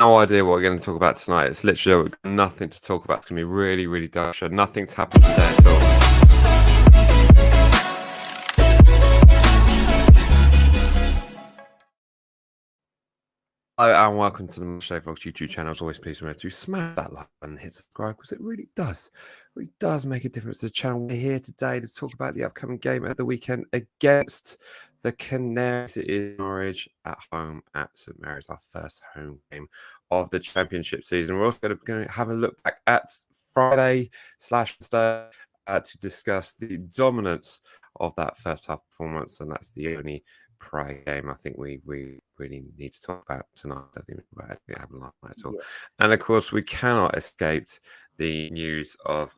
no idea what we're going to talk about tonight. It's literally nothing to talk about. It's going to be really, really dark show. Nothing's happened today at all. Hello and welcome to the Show Vlogs YouTube channel. As always, please remember to smash that like button and hit subscribe because it really does make a difference to the channel. We're here today to talk about the upcoming game at the weekend against the Canaries. It is Norwich at home at St Mary's, our first home game of the Championship season. We're also going to have a look back at Friday/Thursday to discuss the dominance of that first half performance, and that's the only prior game I think we really need to talk about tonight. I think about anything happened last night at all. Yeah. And of course, we cannot escape the news of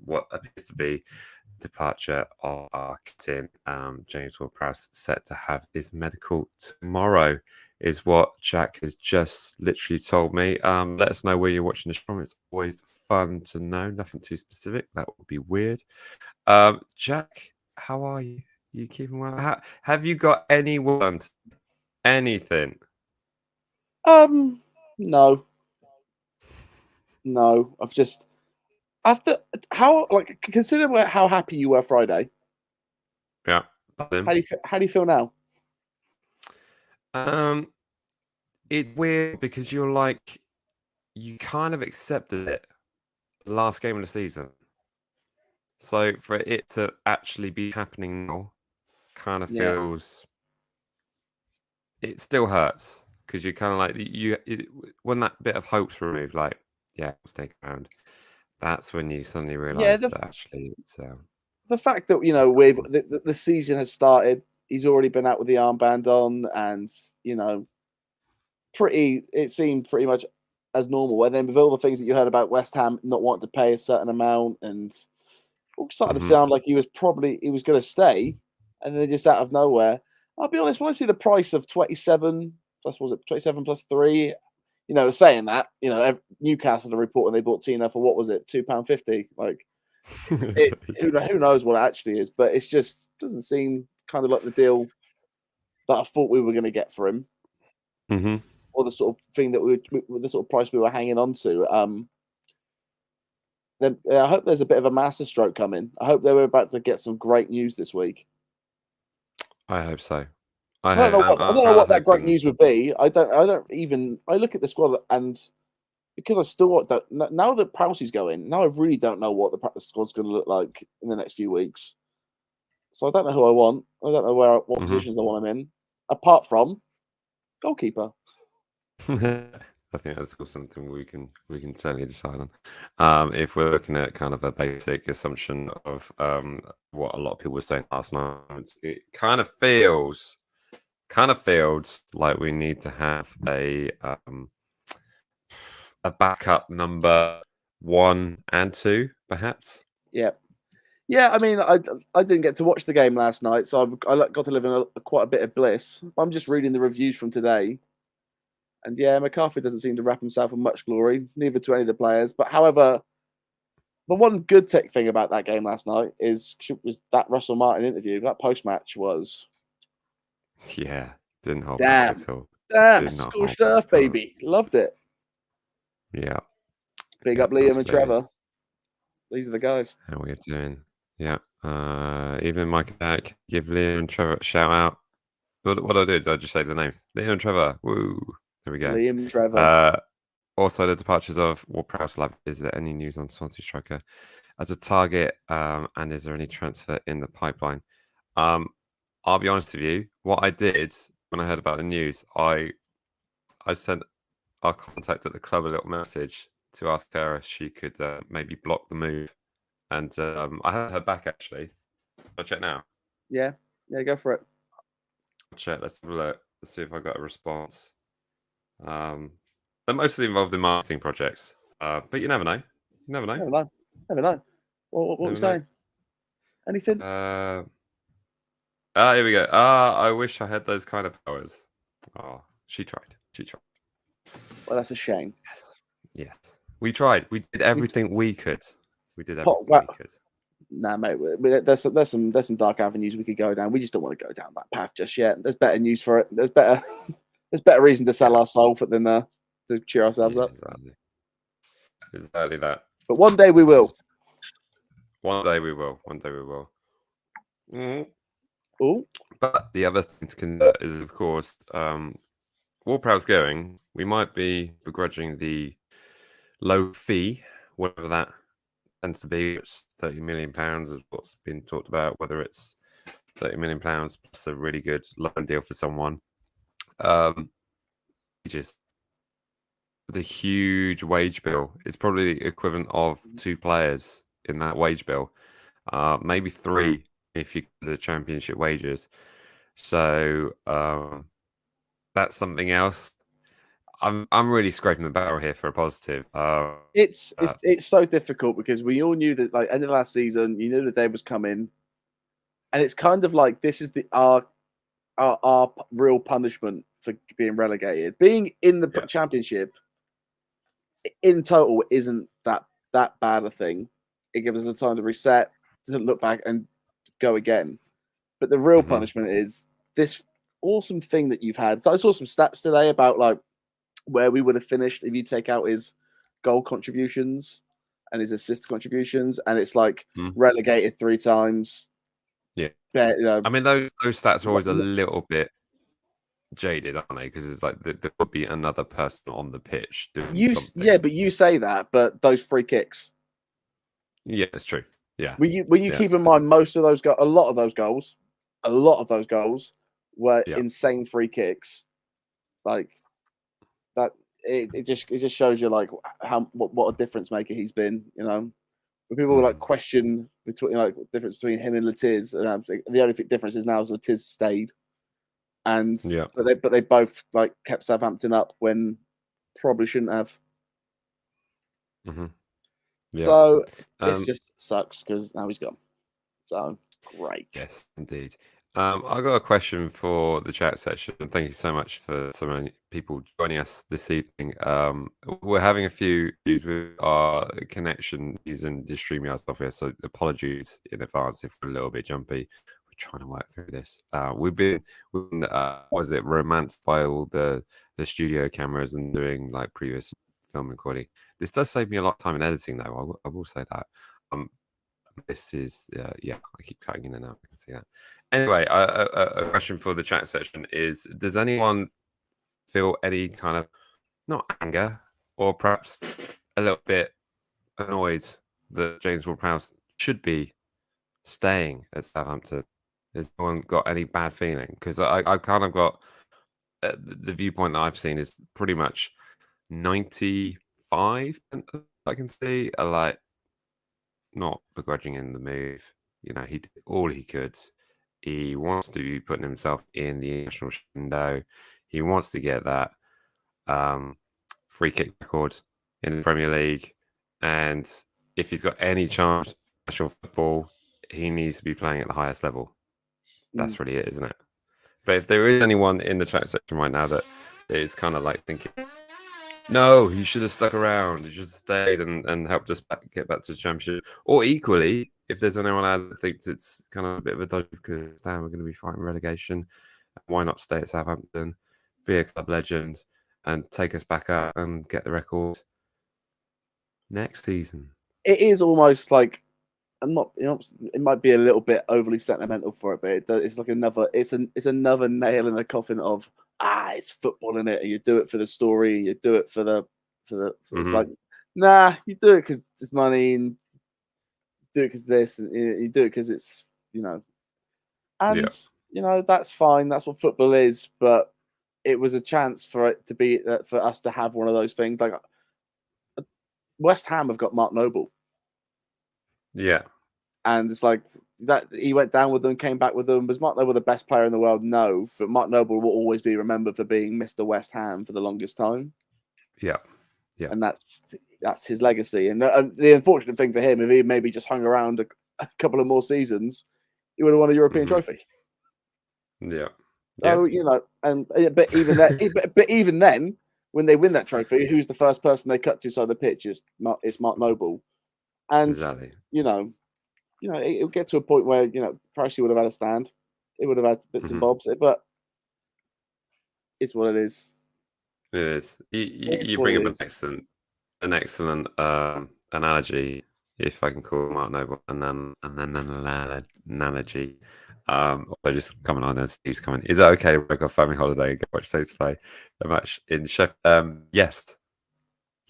what appears to be departure of our captain, James Ward-Prowse, set to have his medical tomorrow, is what Jack has just literally told me. Let us know where you're watching this from. It's always fun to know. Nothing too specific. That would be weird. Jack, how are you? You keeping well? Have you got anyone? Anything? No. Consider how happy you were Friday. Yeah. How do you feel now? It's weird because you're like, you kind of accepted it last game of the season. So for it to actually be happening now kind of feels, it still hurts because you're kind of like, when that bit of hope's removed, like, yeah, let's take a round. That's when you suddenly realise that actually it's the fact that with the season has started. He's already been out with the armband on, and it seemed pretty much as normal. And then with all the things that you heard about West Ham not wanting to pay a certain amount, and all started to sound like he was going to stay, and then just out of nowhere. I'll be honest, when I see the price of 27 plus 3, saying that, Newcastle are reporting they bought Tina for what was it, £2.50? Like, who knows what it actually is, but it's just doesn't seem kind of like the deal that I thought we were going to get for him, or the sort of thing that the sort of price we were hanging on to. Then I hope there's a bit of a masterstroke coming. I hope they were about to get some great news this week. I hope so. I don't know what that great news would be. I look at the squad, and because I still don't, now that Prowsey's going, now I really don't know what the squad's going to look like in the next few weeks. So I don't know who I want. I don't know what positions I want him in, apart from goalkeeper. I think that's still something we can certainly decide on. If we're looking at kind of a basic assumption of what a lot of people were saying last night, it kind of feels like we need to have a backup number 1 and 2, perhaps. Yeah. I mean, I didn't get to watch the game last night, so I got to live in quite a bit of bliss. I'm just reading the reviews from today. And yeah, McCarthy doesn't seem to wrap himself in much glory, neither to any of the players. But however, the one good thing about that game last night was that Russell Martin interview. That post-match was... Yeah, didn't hold back at all. Damn, scorched earth, baby. Loved it. Yeah. Big up Liam and Trevor. These are the guys. How are we doing? Yeah. Even Mike Dack, give Liam and Trevor a shout out. What I did I just say the names? Liam and Trevor. Woo. There we go. Liam and Trevor. Also, the departures of Ward-Prowse. Is there any news on Swansea striker as a target? And is there any transfer in the pipeline? I'll be honest with you. What I did when I heard about the news, I sent our contact at the club a little message to ask her if she could maybe block the move. And I heard her back, actually. I'll check now. Yeah, go for it. I'll check. Let's have a look. Let's see if I got a response. They're mostly involved in marketing projects, but you never know. Never know. What are we saying? Anything? Here we go. I wish I had those kind of powers. Oh, she tried. Well, that's a shame. Yes. We tried. We did everything we could. We could. Nah, mate. There's some dark avenues we could go down. We just don't want to go down that path just yet. There's better news for it. There's better reason to sell our soul than to cheer ourselves up. Exactly that. But one day we will. One day we will. One day we will. Ooh. But the other thing to consider is, of course, Ward-Prowse going. We might be begrudging the low fee, whatever that tends to be. It's £30 million is what's been talked about. Whether it's £30 million plus a really good loan deal for someone. Just the huge wage bill. It's probably the equivalent of 2 players in that wage bill, maybe 3 if you the championship wages. So that's something else. I'm really scraping the barrel here for a positive. It's so difficult because we all knew that, like, end of last season, you knew the day was coming, and it's kind of like this is our real punishment for being relegated. Being in the championship in total isn't that bad a thing. It gives us a time to reset, to look back, and go again. But the real punishment is this awesome thing that you've had. So I saw some stats today about like where we would have finished if you take out his goal contributions and his assist contributions, and it's like relegated 3 times. Yeah, you know, I mean those stats are always a little bit jaded, aren't they? Because it's like there would be another person on the pitch doing something. Yeah, but you say that, but those free kicks. Yeah, it's true. Yeah. Will you keep in mind most of those a lot of those goals were insane free kicks. Like that, it just shows you like what a difference maker he's been. You know, when people like question between like the difference between him and Latiz, and the only difference is now is Latiz stayed, and but they both like kept Southampton up when probably shouldn't have. Yeah. So it just sucks because now he's gone. So great. Yes, indeed. I've got a question for the chat section. Thank you so much for so many people joining us this evening. We're having a few issues with our connection using the StreamYard software, so apologies in advance if we're a little bit jumpy. We're trying to work through this. We've been romanced by all the studio cameras and doing like previous film recording. This does save me a lot of time in editing, though. I will say that. This is I keep cutting in and out. I can see that. Anyway, a question for the chat section is: does anyone feel any kind of not anger or perhaps a little bit annoyed that James Ward-Prowse should be staying at Southampton? Has anyone got any bad feeling? Because I kind of got the viewpoint that I've seen is pretty much 95%. I can see are like not begrudging in the move. You know, he did all he could. He wants to be putting himself in the international window. He wants to get that free kick record in the Premier League. And if he's got any chance of national football, he needs to be playing at the highest level. That's really it, isn't it? But if there is anyone in the chat section right now that is kind of like thinking, no, he should have stuck around. He should have stayed and helped us get back to the championship. Or equally, if there's anyone out that thinks it's kind of a bit of a dodge because damn, we're going to be fighting relegation, why not stay at Southampton, be a club legend, and take us back up and get the record next season? It is almost like I'm not. You know, it might be a little bit overly sentimental for it, but it's like another. It's another nail in the coffin of it's football in it, and you do it for the story, you do it for the. It's like, nah, you do it because it's money, and do it because this, and you do it because it's and that's fine. That's what football is. But it was a chance for it to be for us to have one of those things. Like West Ham have got Mark Noble. Yeah, and it's like that he went down with them, came back with them. Was Mark Noble the best player in the world? No, but Mark Noble will always be remembered for being Mr. West Ham for the longest time. Yeah, and that's his legacy. And the unfortunate thing for him, if he maybe just hung around a couple of more seasons, he would have won a European trophy. Yeah. So but even then, when they win that trophy, who's the first person they cut to side of the pitch? It's Mark Noble, and exactly. It'll get to a point where, Pricey would have had a stand. It would have had bits and bobs, but it's what it is. It is. It's You what bring it up is. an excellent analogy, if I can call Mark Noble, and then an analogy. Also just coming on and Steve's coming. Is that okay? We've got family holiday and go watch Saints play a match in Sheffield. Yes,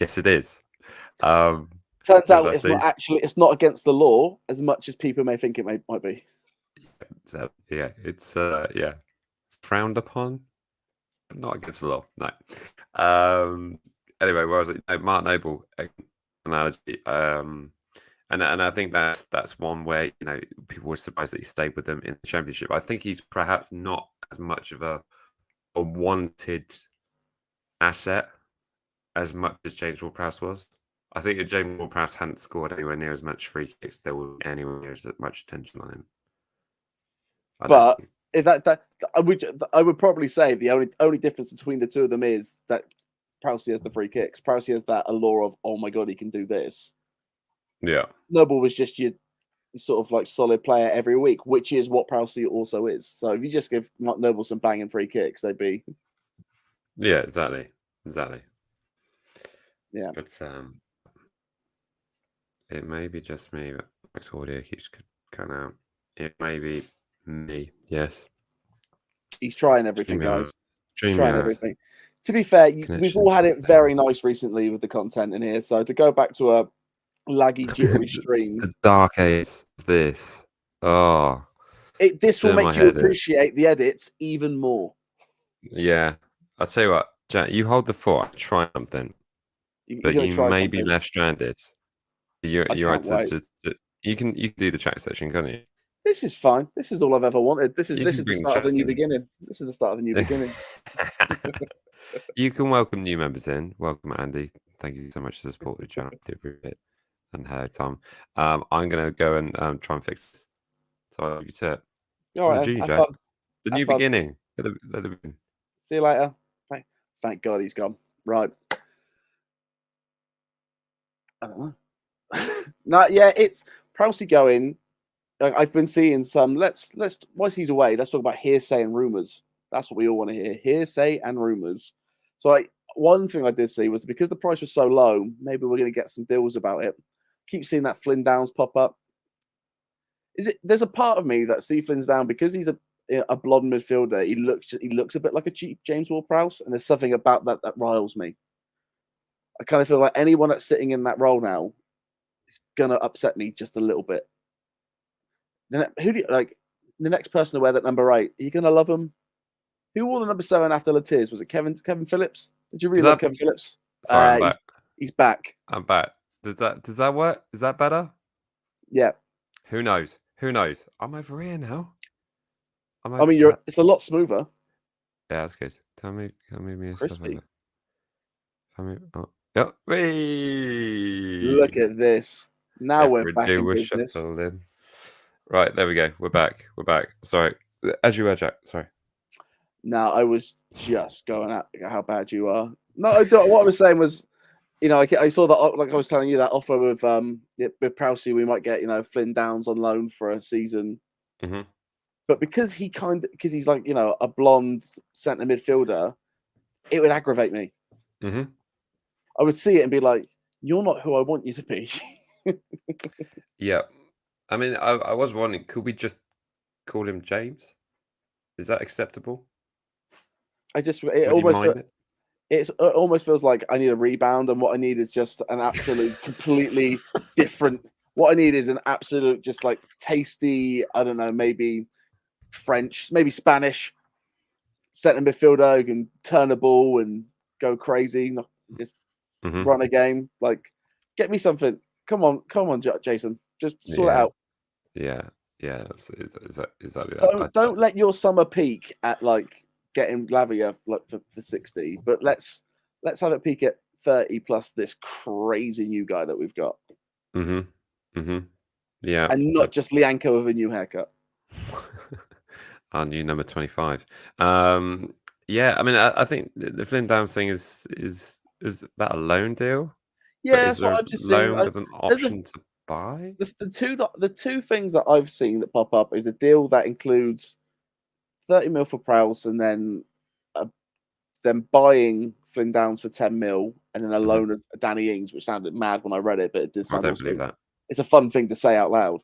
it is. Turns Is out that Steve? it's not against the law as much as people may think it might be. So, yeah, it's frowned upon, but not against the law. No. Anyway, where was it? No, Mark Noble analogy. And I think that's one where people were surprised that he stayed with them in the Championship. I think he's perhaps not as much of a wanted asset as much as James Ward-Prowse was. I think if James Ward-Prowse hadn't scored anywhere near as much free kicks, there wouldn't be anywhere near as much attention on him. But if I would probably say the only difference between the two of them is that Prowse has the free kicks. Prowse has that allure of, oh my god, he can do this. Yeah. Noble was just your sort of like solid player every week, which is what Prowse also is. So if you just give Noble some banging free kicks, they'd be. Yeah, exactly. Yeah. But it may be just me, but Max audio keeps cutting out. It may be me. Yes. He's trying everything, guys. He's trying everything. To be fair, we've all had it very nice recently with the content in here. So to go back to a laggy, jittery stream, the dark age of this. Oh, this will make you appreciate the edits even more. Yeah, I'll tell you what, Jack. You hold the fort. Try something, but you may be left stranded. You're right. You can do the chat section, can't you? This is fine. This is all I've ever wanted. This is the start of a new beginning. This is the start of a new beginning. You can welcome new members in. Welcome, Andy. Thank you so much for the support of the channel. I do appreciate it. And hello, Tom. I'm going to go and try and fix this. So I'll leave you to it. All right, Jack. The new beginning. See you later. Thank God he's gone. Right. I don't know. It's Prowse going. I've been seeing some. Whilst he's away, let's talk about hearsay and rumors. That's what we all want to hear: hearsay and rumors. So, one thing I did see was because the price was so low, maybe we're going to get some deals about it. Keep seeing that Flynn Downs pop up. There's a part of me that see Flynn's down because he's a blonde midfielder. He looks a bit like a cheap James Ward-Prowse, and there's something about that riles me. I kind of feel like anyone that's sitting in that role now is gonna upset me just a little bit. Then who do you like? The next person to wear that number 8, are you gonna love him? Who wore the number 7 after Latiz? Was it Kevin Phillips? Did you really love Kevin Phillips? Sorry, I'm back. He's back. I'm back. Does that work? Is that better? Yeah. Who knows? I'm over here now. It's a lot smoother. Yeah, that's good. Tell me crispy. Yep. Look at this. Now we're back in business. Right, there we go. We're back. Sorry. As you were, Jack. Sorry. No, I was just going at how bad you are. No, what I was saying was, I saw that, like I was telling you, that offer with Prowse, we might get, Flynn Downs on loan for a season. Mm-hmm. But because he's like, a blonde centre midfielder, it would aggravate me. Mm-hmm. I would see it and be like, you're not who I want you to be. Yeah. I mean, I was wondering, could we just call him James? Is that acceptable? It almost feels like I need a rebound, and what I need is just an absolute completely different. What I need is an absolute, just like tasty, I don't know, maybe French, maybe Spanish centre midfielder who can turn the ball and go crazy, just run a game. Like, get me something. Come on, Jason, just sort it out. Yeah, exactly that. Don't let your summer peak at like getting Lavia like for 60, but let's have it peak at 30 plus this crazy new guy that we've got. Yeah, and not just Lianco with a new haircut. Our new number 25. Yeah, I mean, I think the Flynn Downs thing is that a loan deal? Yeah, that's what I'm just saying. With an option to buy. The two things that I've seen that pop up is a deal that includes 30 mil for Prowse and then buying Flynn Downs for 10 mil and then a loan of Danny Ings, which sounded mad when I read it, but it did sound I don't believe that. It's a fun thing to say out loud.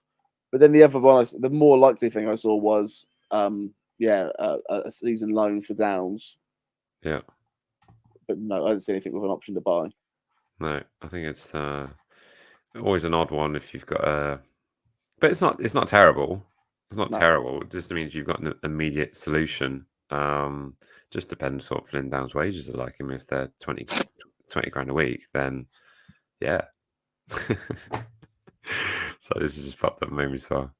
But then the other one, the more likely thing I saw was, a season loan for Downs. Yeah. But no, I didn't see anything with an option to buy. No, I think it's always an odd one if you've got a... But it's not terrible. It's not terrible. It just means you've got an immediate solution. Just depends what Flynn Downs' wages are like. I mean, if they're 20 grand a week, then yeah. So this has just popped up and made me so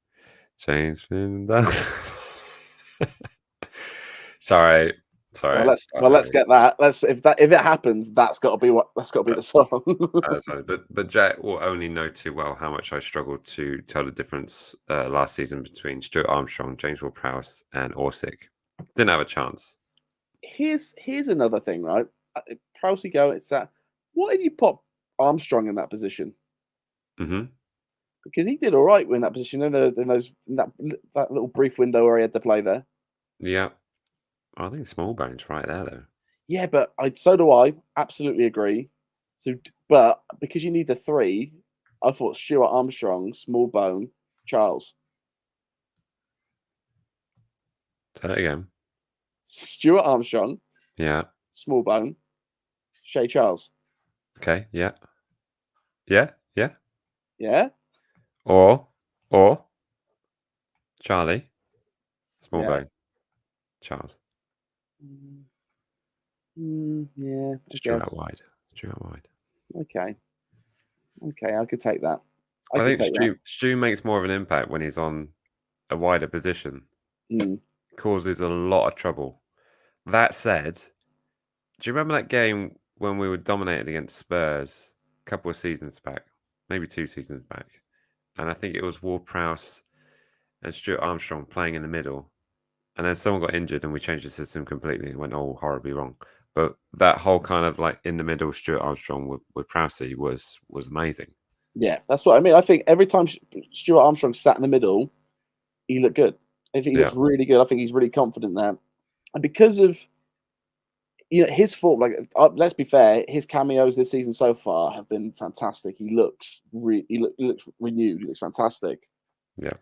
James Flynn Downs. Sorry. Well, let's get that. If it happens, that's got to be the song. But Jack will only know too well how much I struggled to tell the difference last season between Stuart Armstrong, James Ward-Prowse, and Orsic. Didn't have a chance. Here's another thing, right? Prowse go. It's that. What if you put Armstrong in that position? Mm-hmm. Because he did all right in that position in that little brief window where he had to play there. Yeah. I think Smallbone's right there, though. Yeah, but so do I. Absolutely agree. So, but because you need the three, I thought Stuart Armstrong, Smallbone, Charles. Say that again. Stuart Armstrong. Yeah. Smallbone. Shea Charles. Okay. Yeah. Yeah. Yeah. Yeah. Or Charlie, Smallbone, Charles. Yeah. Just draw out wide. Okay, I could take that. I think Stu makes more of an impact when he's on a wider position. Causes a lot of trouble. That said, do you remember that game when we were dominated against Spurs a couple of seasons back? Maybe 2 seasons back. And I think it was Ward-Prowse and Stuart Armstrong playing in the middle. And then someone got injured and we changed the system completely. It went all horribly wrong. But that whole kind of like in the middle Stuart Armstrong with Prowsey was amazing. Yeah, that's what I mean. I think every time Stuart Armstrong sat in the middle, he looked good. I think he looks really good. I think he's really confident there. And because of his form, let's be fair, his cameos this season so far have been fantastic. He looks looks renewed. He looks fantastic. Yeah.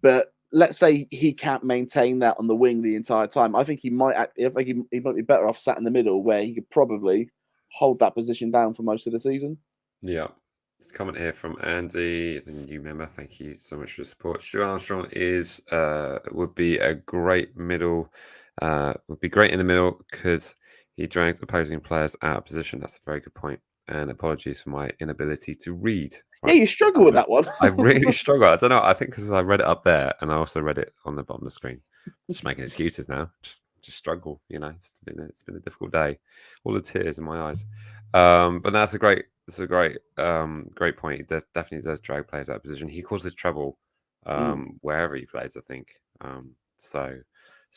But let's say he can't maintain that on the wing the entire time. I think he might. He might be better off sat in the middle, where he could probably hold that position down for most of the season. Yeah. It's a comment here from Andy, the new member. Thank you so much for the support. Stuart Armstrong would be a great middle. Would be great in the middle because he drags opposing players out of position. That's a very good point. And apologies for my inability to read. Right. Yeah, you struggle with that one. I really struggle. I don't know. I think because I read it up there and I also read it on the bottom of the screen. Just making excuses now. Just struggle. It's been a difficult day. All the tears in my eyes. But that's a great point. He definitely does drag players out of position. He causes trouble wherever he plays, I think. So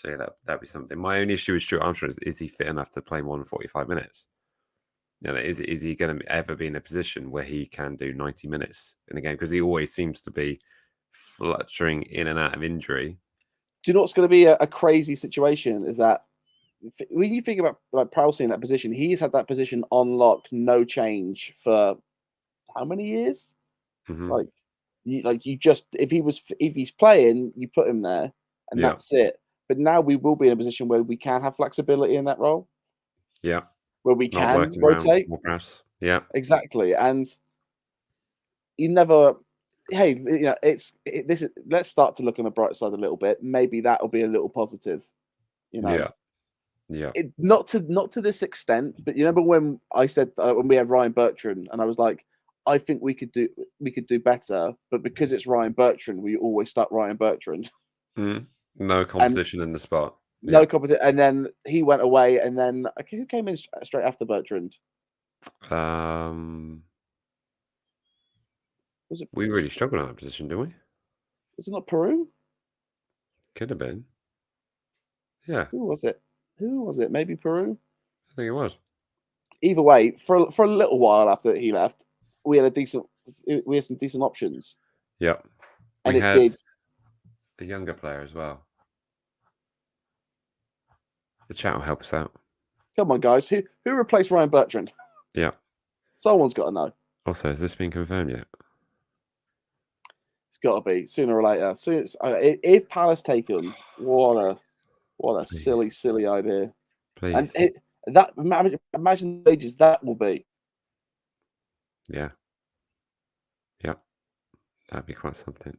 yeah, that'd be something. My only issue with Stuart Armstrong is he fit enough to play more than 45 minutes? Is he going to ever be in a position where he can do 90 minutes in a game? Because he always seems to be fluctuating in and out of injury. Do you know what's going to be a crazy situation? Is that when you think about like Prowse in that position, he's had that position on lock, no change for how many years? Mm-hmm. If he's playing, you put him there, and that's it. But now we will be in a position where we can have flexibility in that role. Yeah. Where we can rotate. Yeah. Exactly. And you never let's start to look on the bright side a little bit. Maybe that'll be a little positive. Yeah. Not to this extent, but you remember when I said when we had Ryan Bertrand, and I was like, I think we could do better, but because it's Ryan Bertrand, we always start Ryan Bertrand. No competition in the spot. No competition, and then he went away, and then who came in straight after Bertrand? We really struggled in that position, didn't we? Was it not Peru? Could have been. Yeah. Who was it? Maybe Peru? I think it was. Either way, for a little while after he left, we had some decent options. Yeah. And we had a younger player as well. The chat will help us out. Come on, guys. Who replaced Ryan Bertrand? Yeah. Someone's got to know. Also, has this been confirmed yet? It's got to be sooner or later. Soon, if Palace take him, what a Please. silly idea. Please. And imagine the ages that will be. Yeah. Yeah. That'd be quite something.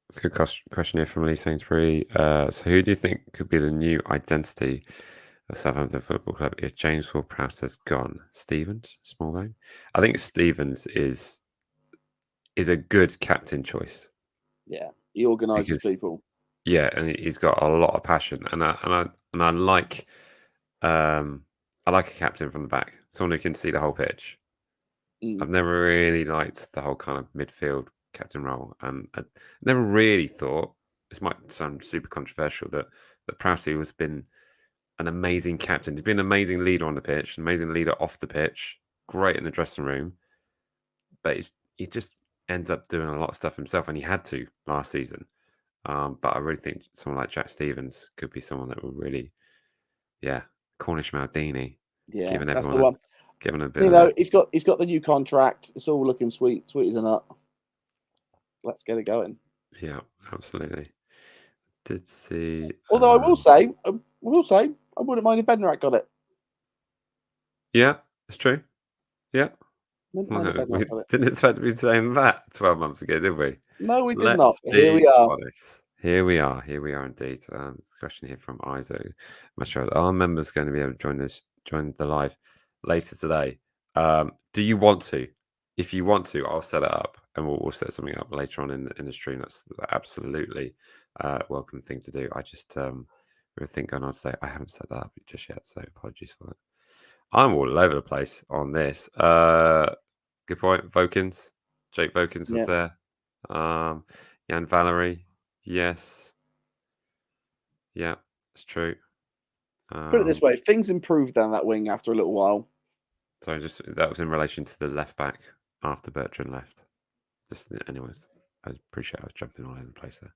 It's a good question here from Lee Sainsbury. So who do you think could be the new identity of Southampton Football Club if James Ward-Prowse has gone? Stevens, Smallbone? I think Stevens is a good captain choice. Yeah, he organises people. Yeah, and he's got a lot of passion, and I like a captain from the back, someone who can see the whole pitch. I've never really liked the whole kind of midfield captain role, and I never really thought, this might sound super controversial, that Prowse has been an amazing captain. He's been an amazing leader on the pitch, an amazing leader off the pitch, great in the dressing room, but he just ends up doing a lot of stuff himself, and he had to last season. But I really think someone like Jack Stevens could be someone that will really, Cornish Maldini, giving everyone giving a bit. He's got the new contract. It's all looking sweet as a nut. Let's get it going. Yeah, absolutely. Did see. Although I will say, I wouldn't mind if Bednarak got it. Yeah, it's true. Yeah. We didn't expect to be saying that 12 months ago, did we? No, we did not. Here we are. Honest. Here we are indeed. Question here from Iso. Are members going to be able to join the live later today? Do you want to? If you want to, I'll set it up, and we'll set something up later on in the stream. That's absolutely welcome thing to do. I just think going on today. I haven't set that up just yet, so apologies for that. I'm all over the place on this. Good point. Vokins. Jake Vokins was there. Jan Valerie. Yes. Yeah, it's true. Put it this way, things improved down that wing after a little while. So that was in relation to the left back after Bertrand left. Anyways, I appreciate I was jumping all over the place there.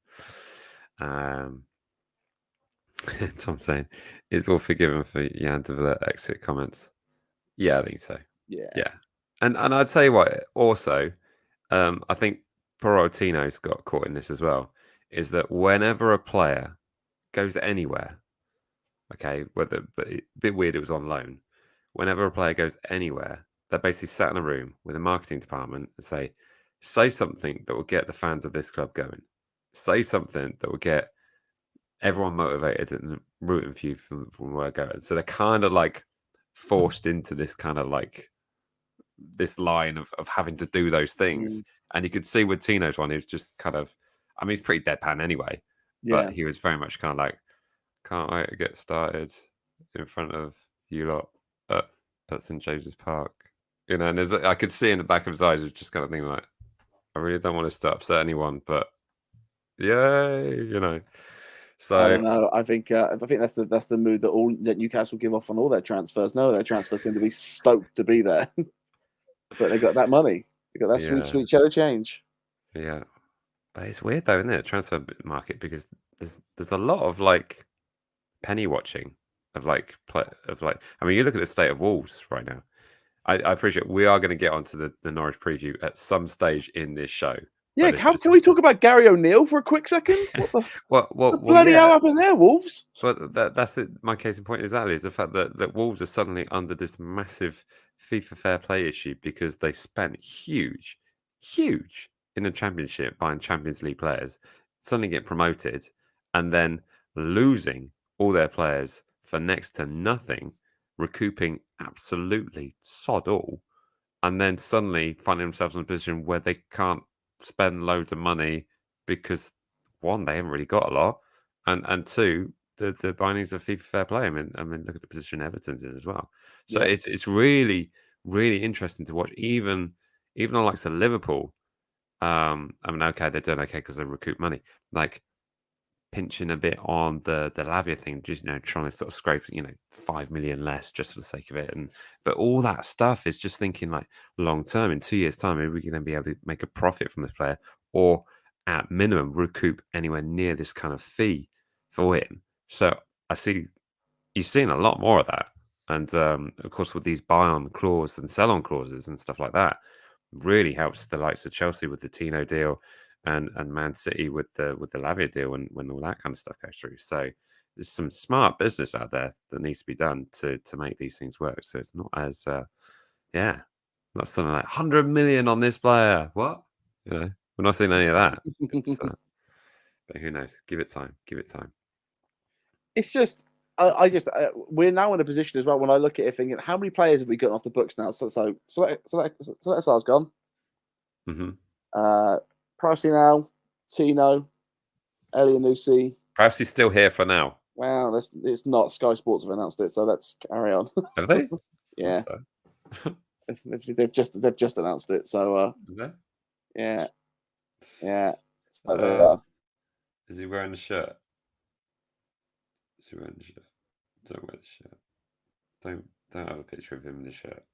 Tom saying, "It's all forgiven for Jan de Villa exit comments." Yeah, I think so. Yeah. And I'd say what also, I think Porotino's got caught in this as well, is that whenever a player goes anywhere, okay, but a bit weird it was on loan. Whenever a player goes anywhere, they're basically sat in a room with a marketing department and say something that will get the fans of this club going. Say something that will get everyone motivated and rooting for you from where we're going. So they're kind of like forced into this kind of like this line of having to do those things. And you could see with Tino's one, he was just kind of, I mean, he's pretty deadpan anyway, but he was very much kind of like, can't wait to get started in front of you lot at St. James's Park. You know, and I could see in the back of his eyes, was just kind of thinking like, I really don't want to upset anyone, but yay, you know. So I don't know. I think that's the mood that Newcastle give off on all their transfers. None of their transfers seem to be stoked to be there, but they got that money. They got that sweet cheddar change. Yeah, but it's weird though, isn't it? Transfer market, because there's a lot of like penny watching of like. I mean, you look at the state of Wolves right now. I appreciate we are going to get onto the Norwich preview at some stage in this show. Yeah, can we talk about Gary O'Neill for a quick second? What bloody hell happened there, Wolves? But that's it. My case in point exactly is the fact that Wolves are suddenly under this massive FIFA fair play issue because they spent huge in the Championship buying Champions League players, suddenly get promoted, and then losing all their players for next to nothing, recouping absolutely sod all, and then suddenly finding themselves in a position where they can't spend loads of money because one, they haven't really got a lot, and two, the bindings of FIFA fair play. I mean, look at the position Everton's in as well. So it's really, really interesting to watch. Even on like Liverpool, I mean, okay, they're doing okay because they recoup money, like pinching a bit on the Lavia thing, just trying to sort of scrape 5 million less just for the sake of it, but all that stuff is just thinking like long term. In 2 years' time, are we going to be able to make a profit from this player, or at minimum recoup anywhere near this kind of fee for him. So I see you've seen a lot more of that. And of course, with these buy-on clause and sell-on clauses and stuff like that, really helps the likes of Chelsea with the Tino deal and Man City with the Lavia deal when all that kind of stuff goes through. So there's some smart business out there that needs to be done to make these things work. So it's not as not something like 100 million on this player. What? We're not seeing any of that. But who knows? Give it time. Give it time. It's just, we're now in a position as well when I look at it thinking, how many players have we gotten off the books now? So SR's gone. Pricey now, Tino, Elianusi. Pricey's still here for now. Well, it's not. Sky Sports have announced it, so let's carry on. Have they? Yeah. They've just announced it, so yeah. So is he wearing the shirt? Is he wearing the shirt? Don't wear the shirt. Don't have a picture of him in the shirt.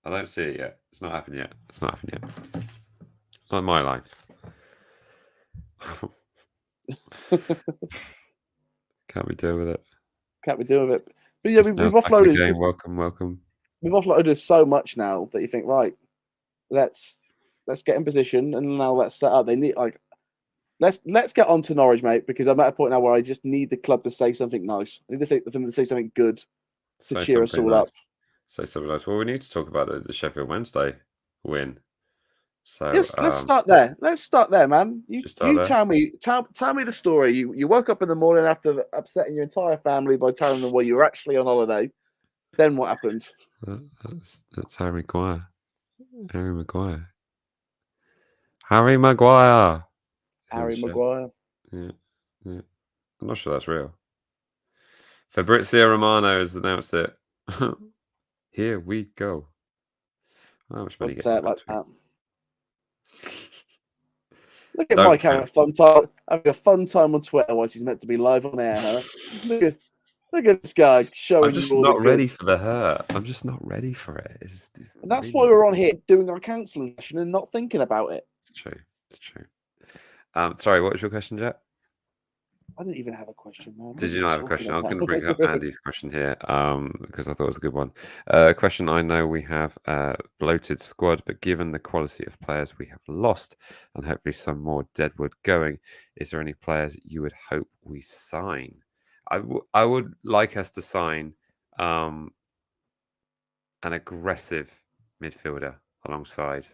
I don't see it yet. It's not happened yet. It's not happened yet. Not in my life. Can't be deal with it. Can't be deal with it. But yeah, we've offloaded. Game. Welcome. We've offloaded so much now that you think, right, let's get in position and now let's set up. They need let's get on to Norwich, mate, because I'm at a point now where I just need the club to say something nice. I need to say something good to cheer us all up. Say something nice. Well, we need to talk about the Sheffield Wednesday win. So yes, let's start there. Let's start there, man. You tell me the story. You woke up in the morning after upsetting your entire family by telling them where you were actually on holiday. Then what happened? That's Harry Maguire. Harry Maguire. Harry Maguire. Harry Maguire. Yeah. I'm not sure that's real. Fabrizio Romano has announced it. Here we go. How much money gets like that? Look at Mike having a fun time on Twitter while she's meant to be live on air. Huh? Look at this guy showing. I'm just not ready for the hurt. I'm just not ready for it. It's that's why we're on here doing our counselling session and not thinking about it. It's true. Sorry, what was your question, Jack? I didn't even have a question, man. Did you not have a question? I was going to bring up Andy's question here because I thought it was a good one. Question: I know we have a bloated squad, but given the quality of players we have lost and hopefully some more deadwood going, is there any players you would hope we sign? I would like us to sign an aggressive midfielder alongside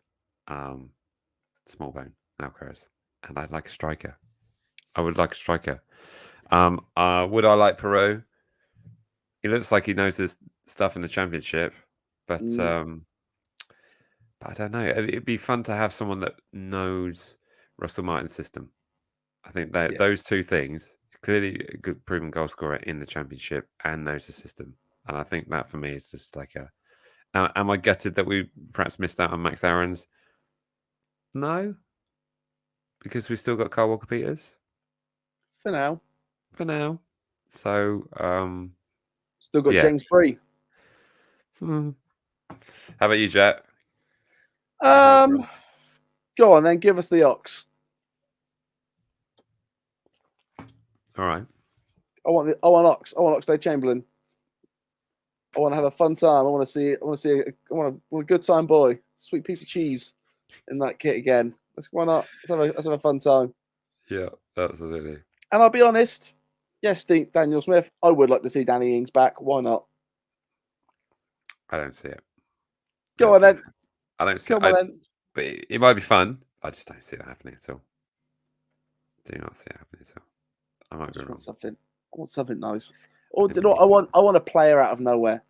Smallbone Alcaraz, and I'd like a striker. I would like a striker. Would I like Perot? He looks like he knows his stuff in the Championship, but I don't know. It'd be fun to have someone that knows Russell Martin's system. I think that those two things, clearly a good proven goal scorer in the Championship and knows the system. And I think that for me is just like am I gutted that we perhaps missed out on Max Aarons? No, because we've still got Kyle Walker-Peters. For now. So, still got James Bree. How about you, Jet? Go on then, give us the Ox. All right. I want Ox. I want Oxlade-Chamberlain. I want to have a fun time. I want a good time, boy. Sweet piece of cheese in that kit again. Why not? Let's have a fun time. Yeah, absolutely. And I'll be honest, yes, Daniel Smith, I would like to see Danny Ings back. Why not? I don't see it. Go on then. I don't see it. But it might be fun. I just don't see it happening at all. Do not see it happening at all. I might be wrong. I want something nice. Or I want a player out of nowhere.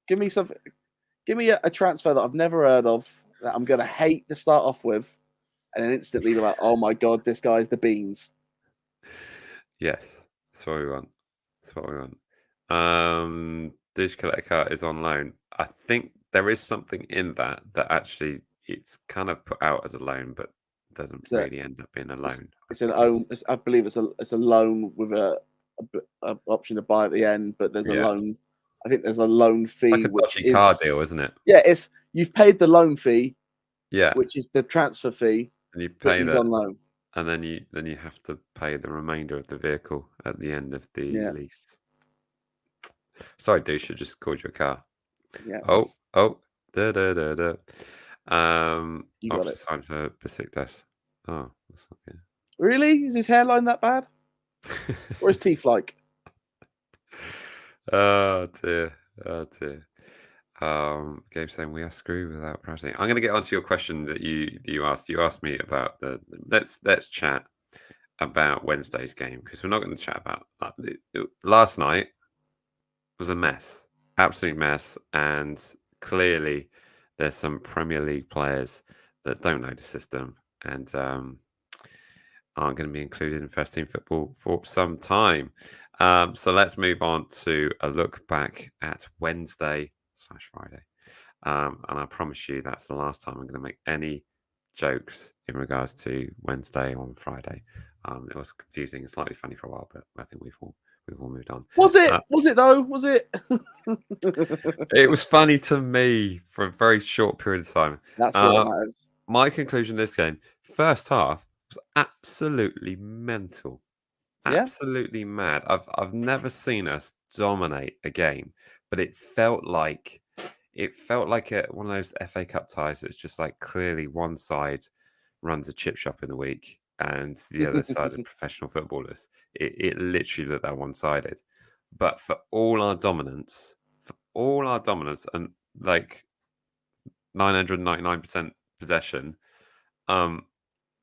Give me something. Give me a transfer that I've never heard of that I'm gonna hate to start off with, and then instantly be like, oh my god, this guy's the beans. Yes, that's what we want. Dish Collector is on loan. I think there is something in that actually it's kind of put out as a loan, but doesn't really end up being a loan. I believe it's a loan with a option to buy at the end, but there's a loan. I think there's a loan fee, like a dodgy car deal, isn't it? Yeah, you've paid the loan fee, yeah, which is the transfer fee, and you pay that on loan. and then you have to pay the remainder of the vehicle at the end of the lease. Sorry, douche, I just called your car. Yeah. Oh, da. You got it. Signed for Besiktas. Oh, that's not good. Really? Is his hairline that bad? Or his teeth like? Oh dear. Gabe saying we are screwed without pricing. I'm going to get onto your question that you asked. You asked me about let's chat about Wednesday's game, because we're not going to chat about last night was a mess, absolute mess, and clearly there's some Premier League players that don't know the system and aren't going to be included in first team football for some time. So let's move on to a look back at Wednesday/Friday. And I promise you that's the last time I'm going to make any jokes in regards to Wednesday on Friday. It was confusing and slightly funny for a while, but I think we've all moved on. Was it? Was it though? Was it? It was funny to me for a very short period of time. That's what matters. My conclusion this game, first half, was absolutely mental. Absolutely mad. I've never seen us dominate a game, but it felt like one of those FA Cup ties that's just like clearly one side runs a chip shop in the week and the other side are professional footballers. It literally looked that one-sided. But for all our dominance and like 999% possession,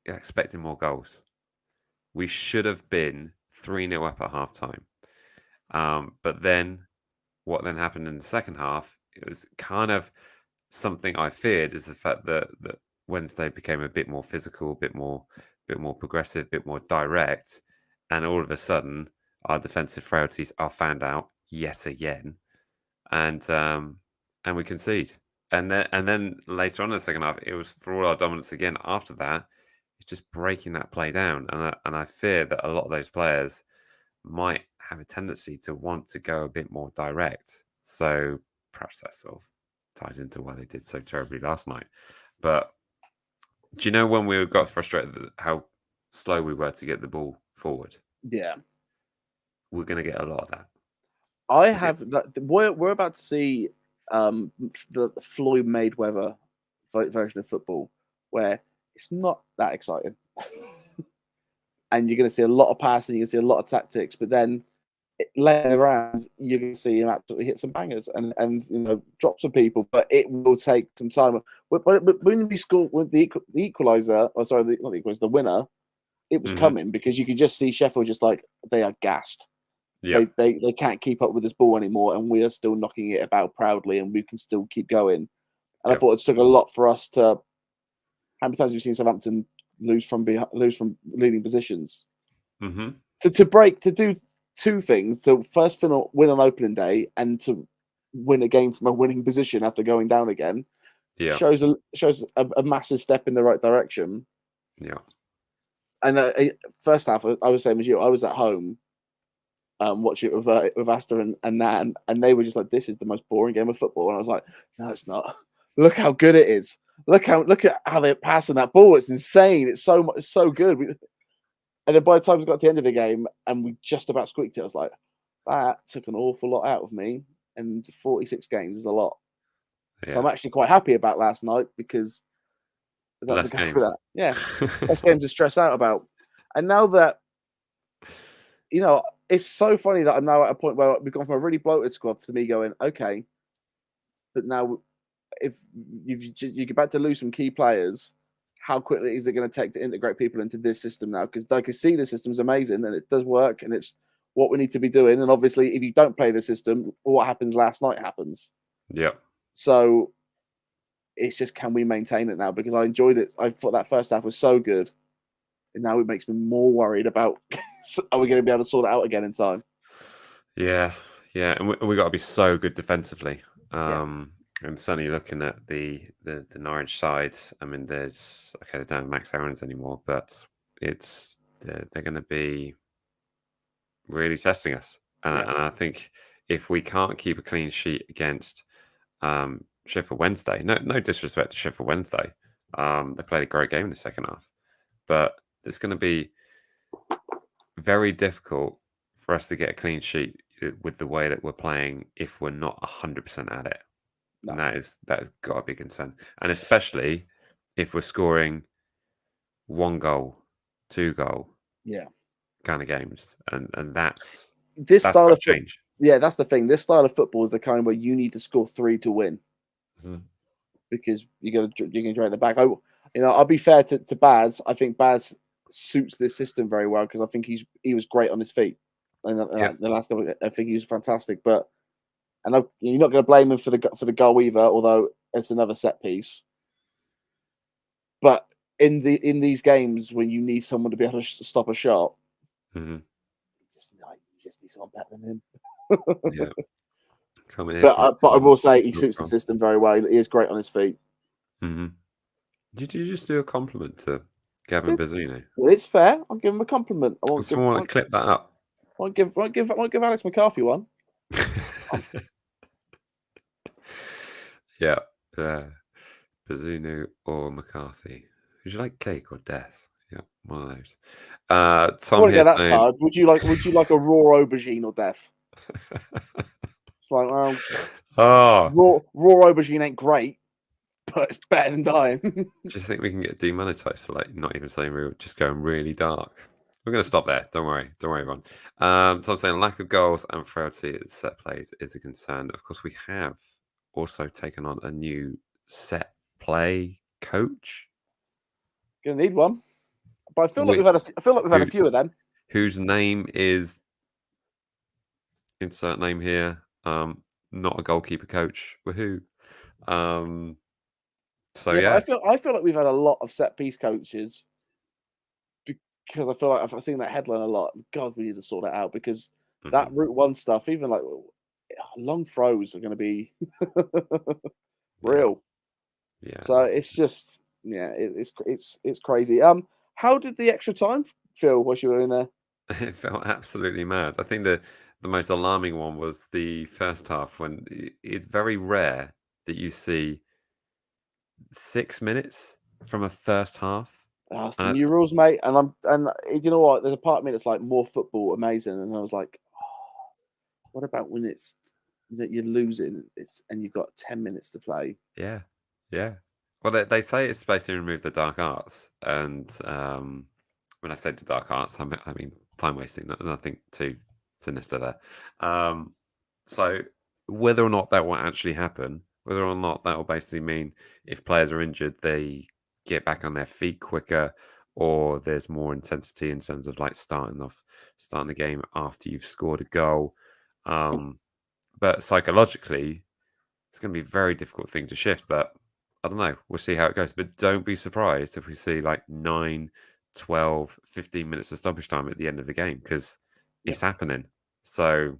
expecting more goals. We should have been 3-0 up at half time. But then what then happened in the second half, it was kind of something I feared, is the fact that Wednesday became a bit more physical, a bit more progressive, a bit more direct. And all of a sudden, our defensive frailties are found out yet again. And we concede. And then later on in the second half, it was for all our dominance again. After that, it's just breaking that play down. And I fear that a lot of those players might have a tendency to want to go a bit more direct. So perhaps that sort of ties into why they did so terribly last night. But do you know when we got frustrated how slow we were to get the ball forward? Yeah. We're going to get a lot of that. We're about to see the Floyd Mayweather version of football, where it's not that exciting. And you're going to see a lot of passing, you're going to see a lot of tactics, but then laying around, you're going to see him absolutely hit some bangers and drop some people, but it will take some time. But when we scored with the equaliser, the winner, it was coming, because you could just see Sheffield just like they are gassed. Yeah. They can't keep up with this ball anymore, and we are still knocking it about proudly, and we can still keep going. And I thought it took a lot for us to. How many times have we seen Southampton lose from leading positions? Mm-hmm. To do two things: to first win on opening day, and to win a game from a winning position after going down again. Yeah, shows a massive step in the right direction. Yeah. And first half, I was same as you. I was at home. Watch it with Asta and Nan, and they were just like, "This is the most boring game of football." And I was like, "No, it's not. Look how good it is. Look at how they're passing that ball. It's insane. It's so good." And then by the time we got to the end of the game and we just about squeaked it, I was like, "That took an awful lot out of me." And 46 games is a lot. Yeah. So I'm actually quite happy about last night, because less games. That. Yeah, less games to stress out about. And now that it's so funny that I'm now at a point where we've gone from a really bloated squad to me going, okay, but now if you get back to lose some key players, how quickly is it going to take to integrate people into this system now? Because I can see the system's amazing and it does work and it's what we need to be doing. And obviously, if you don't play the system, what happens last night happens. Yeah. So it's just, can we maintain it now? Because I enjoyed it. I thought that first half was so good. And now it makes me more worried about, are we going to be able to sort it out again in time? Yeah. And we got to be so good defensively. And certainly looking at the Norwich side, I mean, they don't have Max Aarons anymore, but they're going to be really testing us. And I think if we can't keep a clean sheet against Sheffield Wednesday, no disrespect to Sheffield Wednesday, they played a great game in the second half, but it's going to be very difficult for us to get a clean sheet with the way that we're playing if we're not 100% at it. No. And that has got to be a concern. And especially if we're scoring 1 goal, 2 goal, kind of games. And that's style of change. Yeah, that's the thing. This style of football is the kind where you need to score 3 to win. Because you can drain the back. I'll be fair to Baz. I think Baz suits this system very well because I think he was great on his feet. And the last couple, I think he was fantastic. But you're not going to blame him for the goal either, although it's another set piece. But in these games when you need someone to be able to stop a shot, you just need someone better than him. Yeah. But I will say he suits the system very well. He is great on his feet. Did you just do a compliment to Gavin Bazunu? Well, it's fair. I'll give him a compliment. Someone want to clip that up. I'll give Alex McCarthy one. Yeah. Bazunu or McCarthy. Would you like cake or death? Yeah, one of those. Tom here saying, hard. Would you like a raw aubergine or death? It's like, well, raw aubergine ain't great, but it's better than dying. Do you think we can get demonetized for like not even saying real, just going really dark? We're going to stop there. Don't worry, everyone. Tom saying lack of goals and frailty at set plays is a concern. Of course, we have also taken on a new set play coach. Gonna need one, but I feel like we've had a few of them. Whose name is insert name here. Not a goalkeeper coach. Woohoo! So yeah, I feel like we've had a lot of set piece coaches because I feel like I've seen that headline a lot. God, we need to sort it out because that Route 1 stuff, even like long throws, are going to be real. Yeah. So it's just it's crazy. How did the extra time feel while you were in there? It felt absolutely mad. I think the most alarming one was the first half when it's very rare that you see 6 minutes from a first half. That's the new rules, mate. And you know what? There's a part of me that's like more football, amazing. And I was like, what about when it's that you're losing? And you've got 10 minutes to play. Yeah. Well, they say it's supposed to remove the dark arts, and when I said the dark arts, I mean time wasting, nothing too sinister there. So whether or not that will actually happen, whether or not that will basically mean if players are injured, they get back on their feet quicker, or there's more intensity in terms of like starting the game after you've scored a goal. But psychologically, it's going to be a very difficult thing to shift. But I don't know. We'll see how it goes. But don't be surprised if we see like 9, 12, 15 minutes of stoppage time at the end of the game because it's happening. So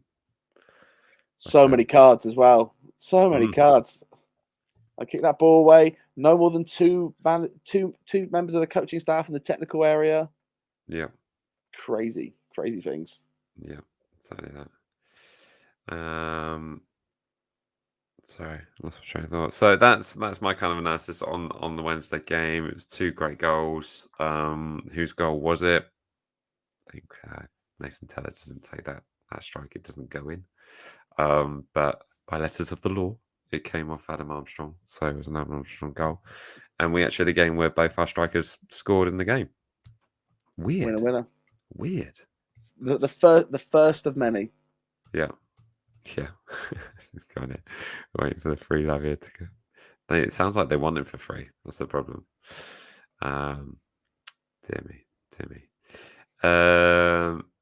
many cards as well. So many cards. I kick that ball away. No more than two members of the coaching staff in the technical area. Yeah. Crazy things. Yeah, exactly that. Sorry, I lost my train of thought. So that's my kind of analysis on the Wednesday game. It was 2 great goals. Whose goal was it? I think Nathan Teller doesn't take that strike. It doesn't go in. But by letters of the law, it came off Adam Armstrong. So it was an Adam Armstrong goal. And we actually had a game where both our strikers scored in the game. Weird. Winner. Weird. The first of many. Yeah. It's kind of waiting for the free Lavia to go. It sounds like they want him for free. That's the problem. Dear me.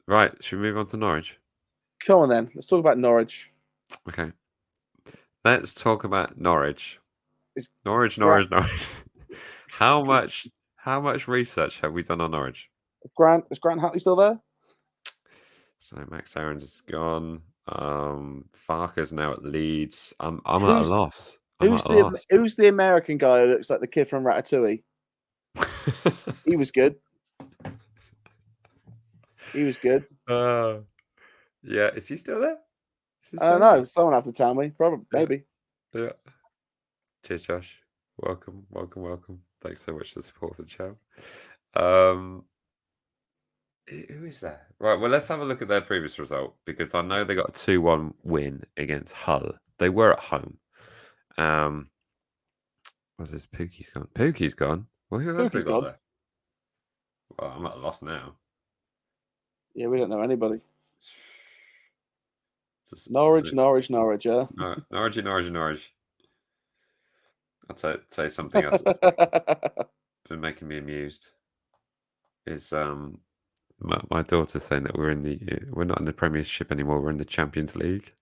Right, should we move on to Norwich? Come on then. Let's talk about Norwich. Okay. Let's talk about Norwich. Norwich. How much research have we done on Norwich? Is Grant Hatley still there? So Max Aarons is gone. Farker's now at Leeds. I'm at a loss. Who's the American guy who looks like the kid from Ratatouille? He was good. Yeah, is he still there? I don't know. Someone have to tell me. Probably, maybe. Yeah. Cheers, Josh. Welcome. Thanks so much for the support for the show. Who is that? Right, well, let's have a look at their previous result because I know they got a 2-1 win against Hull. They were at home. What's this? Pookie's gone. Pookie's gone. Well, who have they Pookie's got gone. there? Well, I'm at a loss now. Yeah, we don't know anybody. Just, Norwich, yeah. Norwich. I'll tell you something else that's been making me amused is my daughter saying that we're not in the Premiership anymore. We're in the Champions League.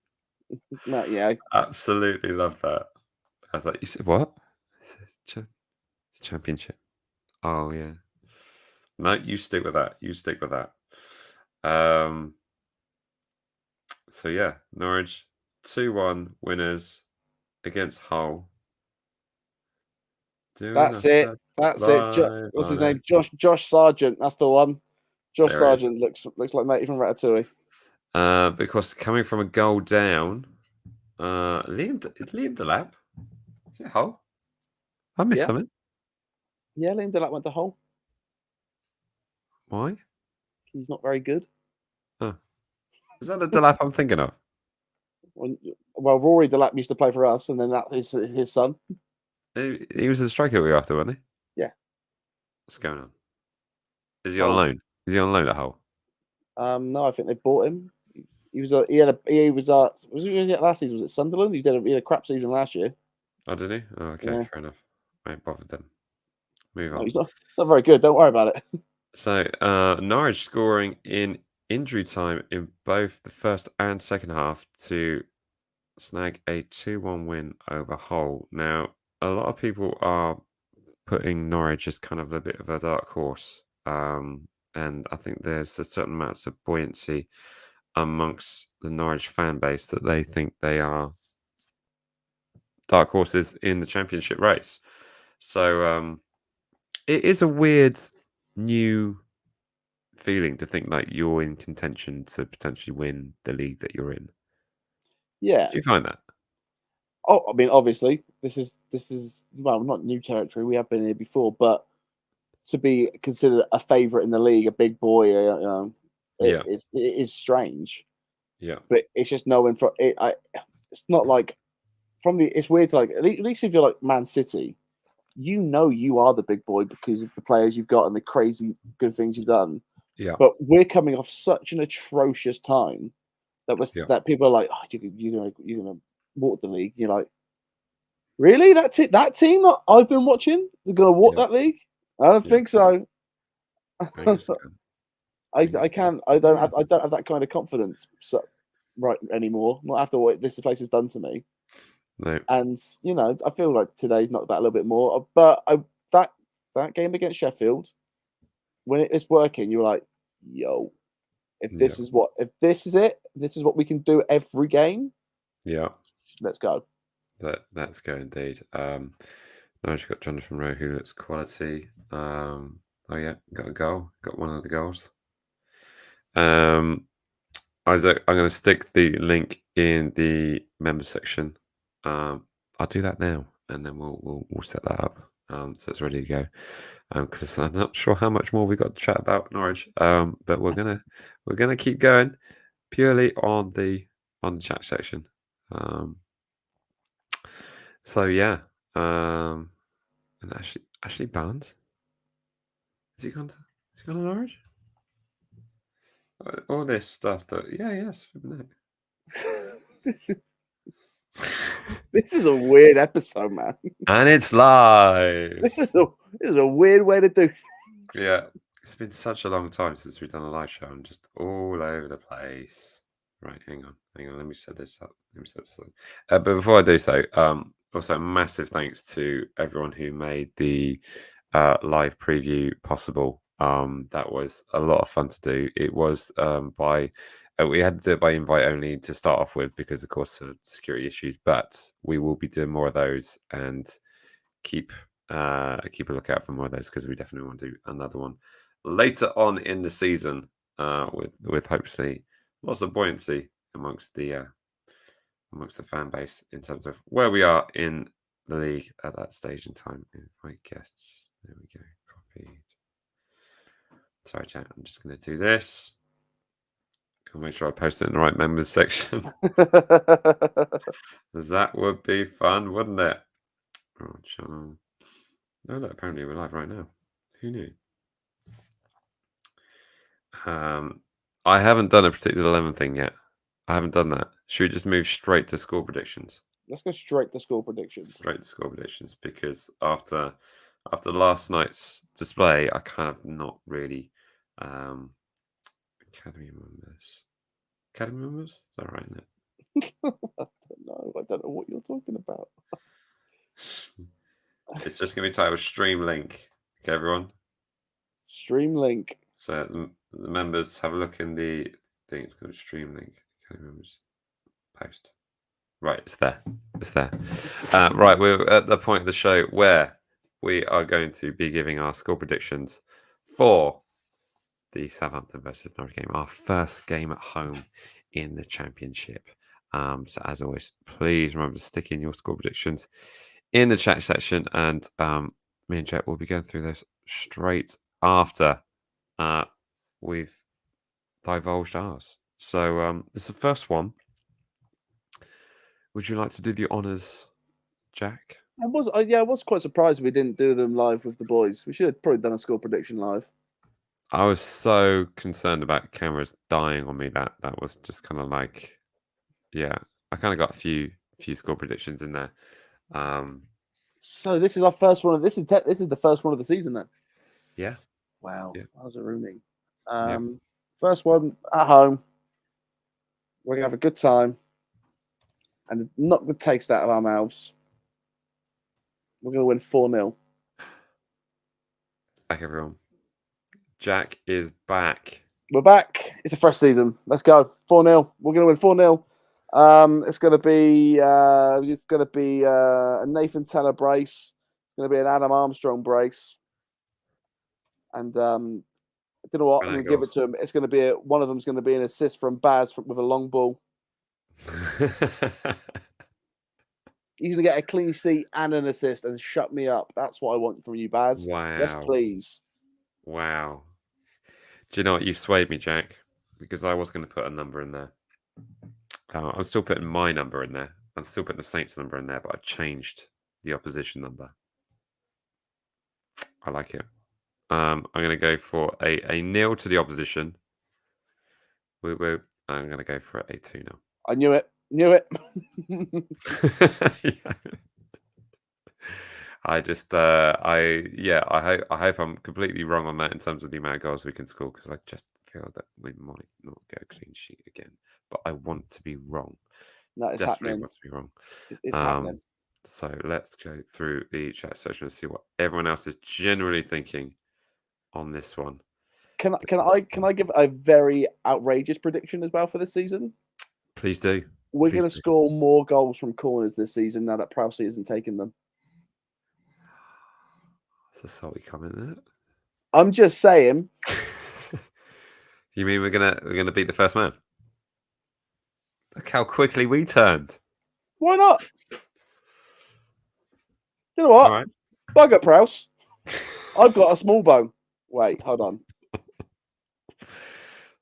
Yeah. Absolutely love that. I was like, you said what? It's a championship. Oh yeah. No, you stick with that. So yeah, Norwich 2-1 winners against Hull. That's it. What's his name? Josh Sargent. That's the one. Josh Sargent looks like Matey from Ratatouille. Because coming from a goal down, Liam Delap. Is it Hull? I missed something. Yeah, Liam Delap went to Hull. Why? He's not very good. Oh. Is that the Delap I'm thinking of? Well, Rory Delap used to play for us, and then that is his son. He was the striker we were after, wasn't he? Yeah. What's going on? Is he on loan? Is he on loan at Hull? No, I think they bought him. Was he at last season? Was it Sunderland? He had a crap season last year. Oh, did he? Oh, okay, yeah. Fair enough. I ain't bothered then. Move on. He's not very good. Don't worry about it. So Norwich scoring in injury time in both the first and second half to snag a 2-1 win over Hull. Now, a lot of people are putting Norwich as kind of a bit of a dark horse. And I think there's a certain amount of buoyancy amongst the Norwich fan base that they think they are dark horses in the championship race. So it is a weird new feeling to think like you're in contention to potentially win the league that you're in. Yeah. Do you find that? Oh, I mean, obviously, this is well, not new territory. We have been here before, but to be considered a favourite in the league, a big boy, it is strange. Yeah, but it's just knowing from it. It's not like it's weird to like at least if you're like Man City, you are the big boy because of the players you've got and the crazy good things you've done. Yeah. But we're coming off such an atrocious time that people are like, oh, you're gonna walk the league. You're like, really? That's it? That team that I've been watching, you're gonna walk that league? I don't think so. I don't have that kind of confidence right anymore. Not after what this place has done to me. No. And I feel like today's not that a little bit more. But that game against Sheffield, when it is working, you're like, yo, if this is what we can do every game. Yeah. Let's go. Let's go indeed. Now I've got Jonathan Rowe who looks quality. Oh yeah, got a goal. Got one of the goals. Isaac, I'm going to stick the link in the member section. I'll do that now, and then we'll set that up. So it's ready to go. Because I'm not sure how much more we got to chat about Norwich. But we're gonna keep going purely on the chat section. So yeah. And Ashley Barnes. Has he gone to Norwich? All this stuff yes. This is a weird episode, man. And it's live. This is a weird way to do things. Yeah. It's been such a long time since we've done a live show. I'm just all over the place. Right, hang on. Let me set this up. But before I do so, also massive thanks to everyone who made the live preview possible. That was a lot of fun to do. It was we had to do it by invite only to start off with because, of course, of security issues. But we will be doing more of those and keep a lookout for more of those because we definitely want to do another one later on in the season with hopefully lots of buoyancy amongst the fan base in terms of where we are in the league at that stage in time. Invite guests. There we go. Copied. Sorry, chat. I'm just going to do this. I'll make sure I post it in the right members section. That would be fun, wouldn't it? Oh, channel. No, look, apparently we're live right now. Who knew? I haven't done a predicted 11 thing yet. I haven't done that. Should we just move straight to score predictions? Let's go straight to score predictions. Straight to score predictions, because after last night's display, I kind of not really academy members. Academy members? Is that right, isn't it? I don't know what you're talking about. It's just going to be titled Stream Link. Okay, everyone? Stream Link. So the members have a look in the thing. It's called Stream Link. Okay, members. Post. Right, it's there. It's there. Right, we're at the point of the show where we are going to be giving our score predictions for the Southampton versus Norwich game, our first game at home in the Championship. So as always, please remember to stick in your score predictions in the chat section, and me and Jet will be going through those straight after we've divulged ours. So it's the first one. Would you like to do the honours, Jack? I was quite surprised we didn't do them live with the boys. We should have probably done a score prediction live. I was so concerned about cameras dying on me that was just kind of like, yeah. I kind of got a few score predictions in there. So this is our first one. This is the first one of the season then. Yeah. Wow. Yeah. That was a rooming. First one at home. We're gonna have a good time and knock the taste out of our mouths. We're gonna win 4-0. Back, everyone. Jack is back. We're back. It's a fresh season. Let's go. 4-0. We're gonna win 4-0. It's gonna be a Nathan Teller brace. It's gonna be an Adam Armstrong brace. And I don't know what I'm gonna give it to him. It's gonna be one of them's gonna be an assist from Baz with a long ball. He's gonna get a clean sheet and an assist and shut me up. That's what I want from you, Baz. Wow. Yes, please. Wow. Do you know what? You've swayed me, Jack, because I was going to put a number in there. I'm still putting my number in there. I'm still putting the Saints number in there, but I changed the opposition number. I like it. I'm going to go for a nil to the opposition. I'm going to go for a 2-0. I knew it. Yeah. I hope I'm completely wrong on that in terms of the amount of goals we can score, because I just feel that we might not get a clean sheet again. But I want to be wrong. That is desperately happening. want to be wrong. It's happening. So let's go through the chat section and see what everyone else is generally thinking on this one. Can I give a very outrageous prediction as well for this season? Please do. We're going to score more goals from corners this season now that Prowsey isn't taking them. That's a salty comment, isn't it? I'm just saying. You mean we're gonna beat the first man? Look how quickly we turned. Why not? You know what? All right. Bugger Prowse. I've got a small bone. Wait, hold on.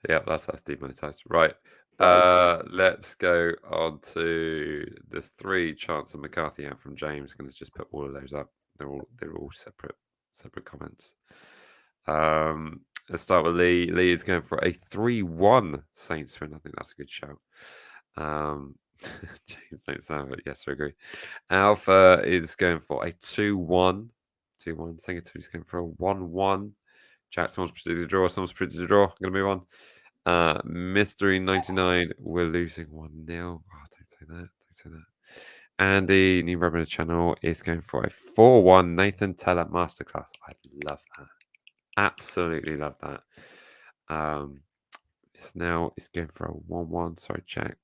Yeah, that's demonetized. Right. Let's go on to the 3 chants of McCarthy out from James. Going to just put all of those up. They're all separate comments. Let's start with Lee. Lee is going for a 3-1 Saints win. I think that's a good shout. James, don't sound it. Yes, I agree. Alpha is going for a 2-1. 2-1. Singleton is going for a 1-1. Jack, someone's predicted a draw. Someone's predicted a draw. I'm going to move on. Mystery 99, we're losing 1-0. Oh, don't say that. Don't say that. Andy, new member of the channel, is going for a 4-1 Nathan Teller masterclass. I love that. Absolutely love that. It's going for a 1-1. Sorry, Jack.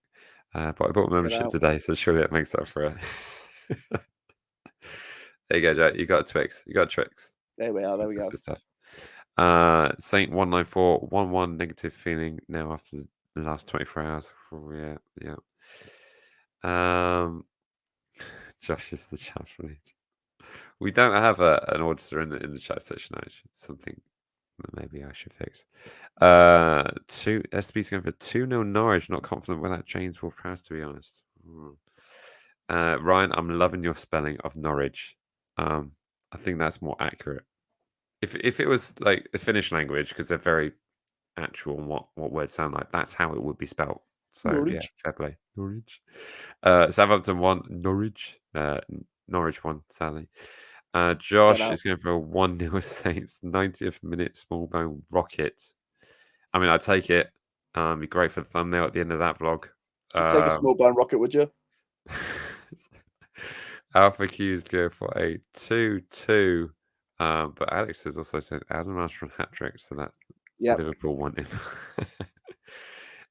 But I bought a membership today, so surely it makes up for it. There you go, Jack. You got Twix. You got tricks. There we are. There we go. Stuff. Saint 194, 1-1 negative feeling now after the last 24 hours. Yeah. Josh is the chat lead. We don't have an auditor in the chat section. Actually, something maybe I should fix. SB's going for 2-0 Norwich. Not confident with that James Ward-Prowse, to be honest. Ryan, I'm loving your spelling of Norwich. I think that's more accurate. If it was like a Finnish language, because they're very actual on what words sound like, that's how it would be spelled. So Norwich. Yeah, fair play. Norwich. Southampton 1, Norwich. Norwich 1, sadly. Josh is going for a 1-0 Saints, 90th minute, small bone rocket. I mean, I'd take it. Be great for the thumbnail at the end of that vlog. You'd take a small bone rocket, would you? Alpha Q's go for a 2-2. But Alex has also said Adam Armstrong hat-trick, so that Liverpool won him.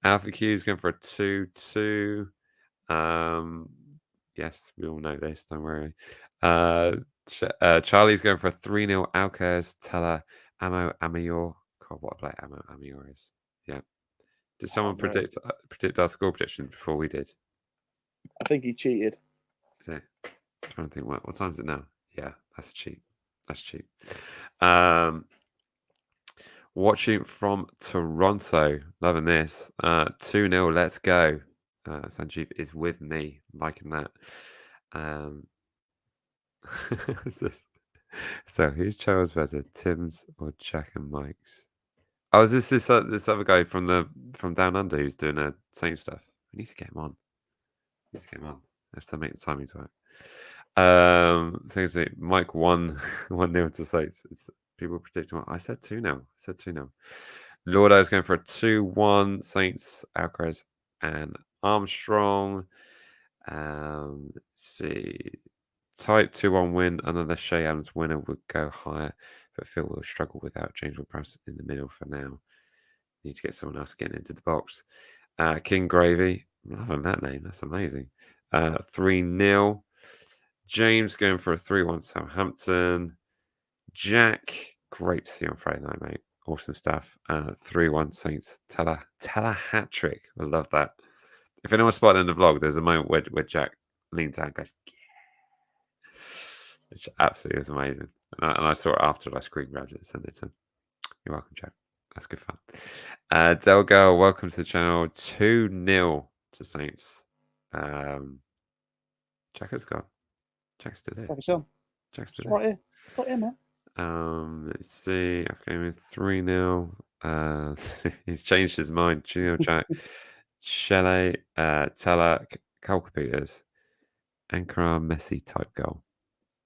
Alpha Q's going for a 2-2. Yes, we all know this, don't worry. Charlie's going for a 3-0 Alcaraz, Teller, Amayor. God, what a play Amayor is. Yeah. Did someone predict our score prediction before we did? I think he cheated. Is it? I'm trying to think, what time is it now? Yeah, that's a cheat. That's cheap. Watching from Toronto. Loving this. 2-0, let's go. Sanjeev is with me, liking that. So who's Charles better, Tim's or Jack and Mike's? Oh, is this other guy from Down Under who's doing same stuff? We need to get him on. I have to make the timings work. So Mike 1-0 to Saints. People predicting. I said 2-0. Lordo is going for a 2-1 Saints, Alcaraz and Armstrong. See, tight 2-1 win. Another Shea Adams winner would go higher, but Phil will struggle without James Ward-Prowse in the middle for now. Need to get someone else getting into the box. King Gravy, loving that name. That's amazing. 3-0. James going for a 3-1 Southampton. Jack, great to see you on Friday night, mate. Awesome stuff. 3-1 Saints. Teller hat trick. I love that. If anyone spotted in the vlog, there's a moment where Jack leans out and goes, yeah. Which absolutely was amazing. And I saw it after I screen grabbed it and sent it to him. You're welcome, Jack. That's good fun. Delgado, welcome to the channel. 2-0 to Saints. Jack has gone. Jack's today. Jack's today. Right here, man. Let's see. I've given him 3-0. He's changed his mind. Junior Jack, Shelley, Teller, Cole Peters, Ankara, Messi type goal.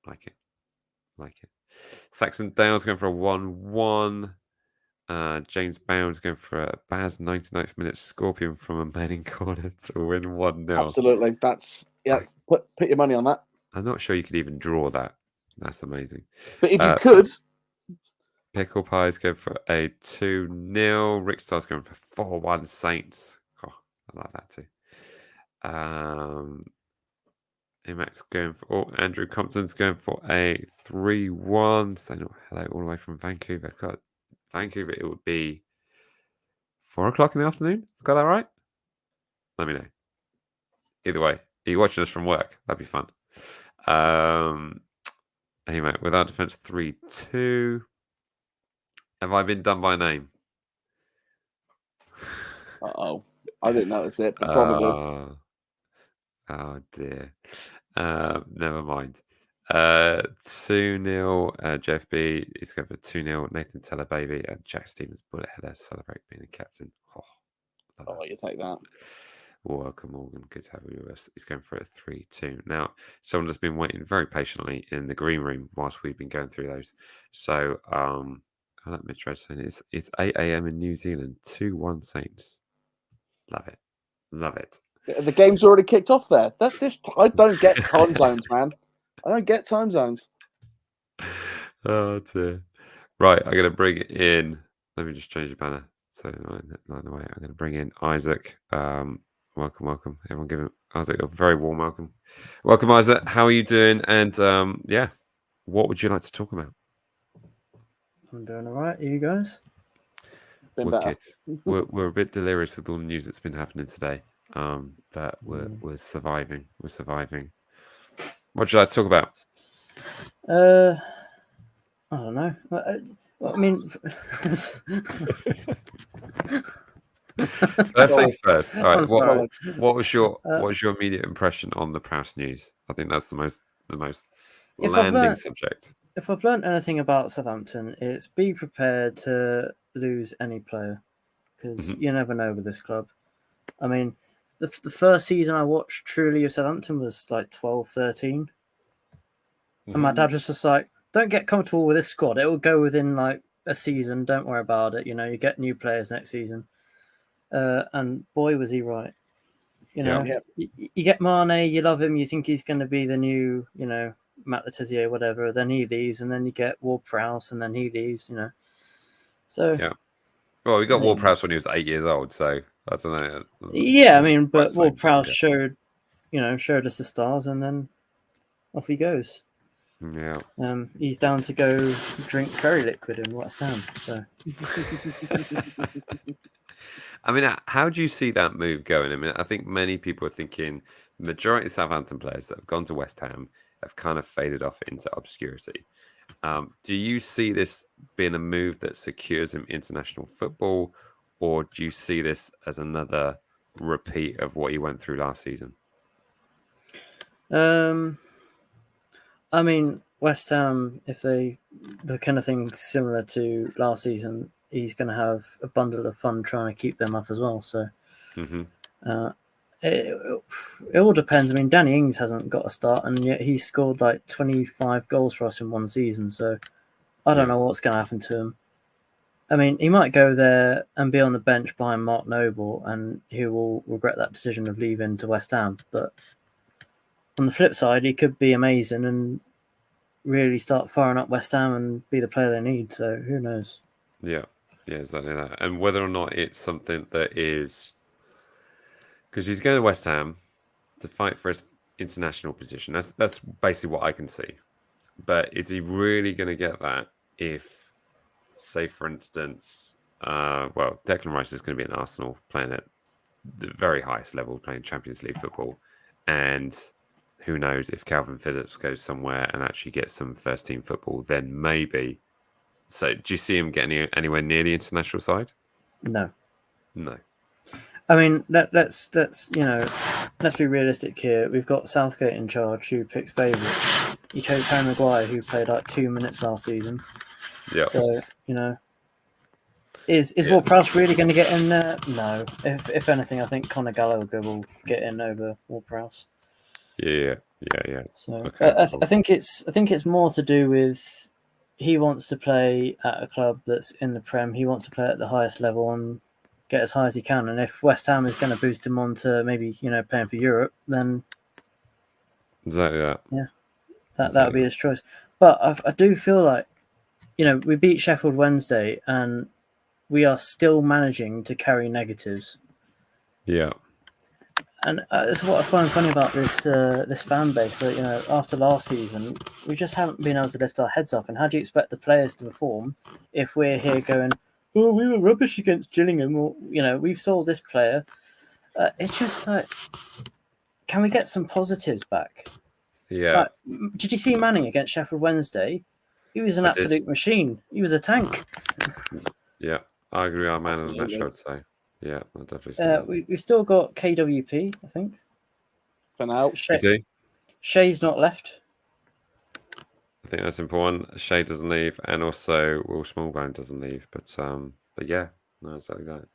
Like it. Saxon Dale's going for a 1-1. James Bound's going for a Baz 99th minute Scorpion from a main corner to win 1-0. Absolutely. Put your money on that. I'm not sure you could even draw that. That's amazing. But if you could. Pickle Pie's going for a 2-0. Rick Star's going for 4-1 Saints. Oh, I like that too. Amax going for Andrew Compton's going for a 3-1. Saying hello all the way from Vancouver. God, Vancouver, it would be 4 o'clock in the afternoon. Got that right? Let me know. Either way, are you watching us from work? That'd be fun. Hey mate, without defense 3-2. Have I been done by name? Uh-oh. I didn't notice it, but probably. Oh dear. Never mind. 2-0 JFB is going for 2-0 Nathan Teller baby and Jack Stevens bullet header celebrate being a captain. Oh, you take that. Welcome, Morgan. Good to have you with us. He's going for a 3-2. Now, someone has been waiting very patiently in the green room whilst we've been going through those. So, I like Mitch Red saying it's 8 a.m. in New Zealand. 2-1 Saints. Love it. The game's already kicked off there. I don't get time zones, man. I don't get time zones. Oh dear. Right, I'm gonna bring it in. Let me just change the banner. So line the way. I'm gonna bring in Isaac. Welcome. Everyone give him Isaac a very warm welcome. Welcome, Isaac. How are you doing? And what would you like to talk about? I'm doing all right. Are you guys? We're good. We're a bit delirious with all the news that's been happening today. But we're surviving. What would you like to talk about? I don't know. Well, I mean, First things first. All right. I'm sorry. What was your immediate impression on the Prowse news? I think that's the most landing subject. If I've learned anything about Southampton, it's be prepared to lose any player because you never know with this club. I mean, the first season I watched truly of Southampton was like 12, 13. And my dad was just like, don't get comfortable with this squad. It will go within like a season. Don't worry about it. You get new players next season. And boy, was he right. You get Mane, you love him, you think he's going to be the new, Matt Letizia, whatever. Then he leaves, and then you get Ward-Prowse, and then he leaves. So yeah. Well, we got Ward-Prowse when he was 8 years old, so I don't know. Yeah, I mean, but Ward-Prowse showed us the stars, and then off he goes. Yeah. He's down to go drink fairy liquid in West Ham. So. I mean, how do you see that move going? I mean, I think many people are thinking the majority of Southampton players that have gone to West Ham have kind of faded off into obscurity. Do you see this being a move that secures him international football, or do you see this as another repeat of what he went through last season? I mean, West Ham, if the kind of thing similar to last season, he's going to have a bundle of fun trying to keep them up as well. So it all depends. I mean, Danny Ings hasn't got a start, and yet he scored like 25 goals for us in one season. So I don't know what's going to happen to him. I mean, he might go there and be on the bench behind Mark Noble, and he will regret that decision of leaving to West Ham. But on the flip side, he could be amazing and really start firing up West Ham and be the player they need. So who knows? Yeah, exactly that. And whether or not it's something that is, because he's going to West Ham to fight for his international position. That's basically what I can see. But is he really going to get that if, say, for instance, Declan Rice is going to be in Arsenal playing at the very highest level, playing Champions League football, and who knows if Calvin Phillips goes somewhere and actually gets some first team football, then maybe. So, do you see him getting anywhere near the international side? No. I mean, let's be realistic here. We've got Southgate in charge, who picks favourites. He chose Harry Maguire, who played like 2 minutes last season. Yeah. So is Ward-Prowse really going to get in there? No. If anything, I think Conor Gallagher will get in over Ward-Prowse. Yeah. So okay. I think it's more to do with he wants to play at a club that's in the Prem. He wants to play at the highest level and get as high as he can. And if West Ham is going to boost him on to maybe playing for Europe, then exactly that. Yeah, that would be his choice. But I do feel like we beat Sheffield Wednesday and we are still managing to carry negatives. Yeah. And that's what I find funny about this fan base. That after last season, we just haven't been able to lift our heads up. And how do you expect the players to perform if we're here going, "Oh, we were rubbish against Gillingham," or we've sold this player? It's just like, can we get some positives back? Yeah. Did you see Manning against Sheffield Wednesday? He was an absolute machine. He was a tank. Yeah, I agree. Our man of the match, I would say. Yeah, I definitely say we've still got KWP, I think. For now. Shea's not left. I think that's important. Shea doesn't leave, and also Will Smallbone doesn't leave. But yeah, no, exactly that.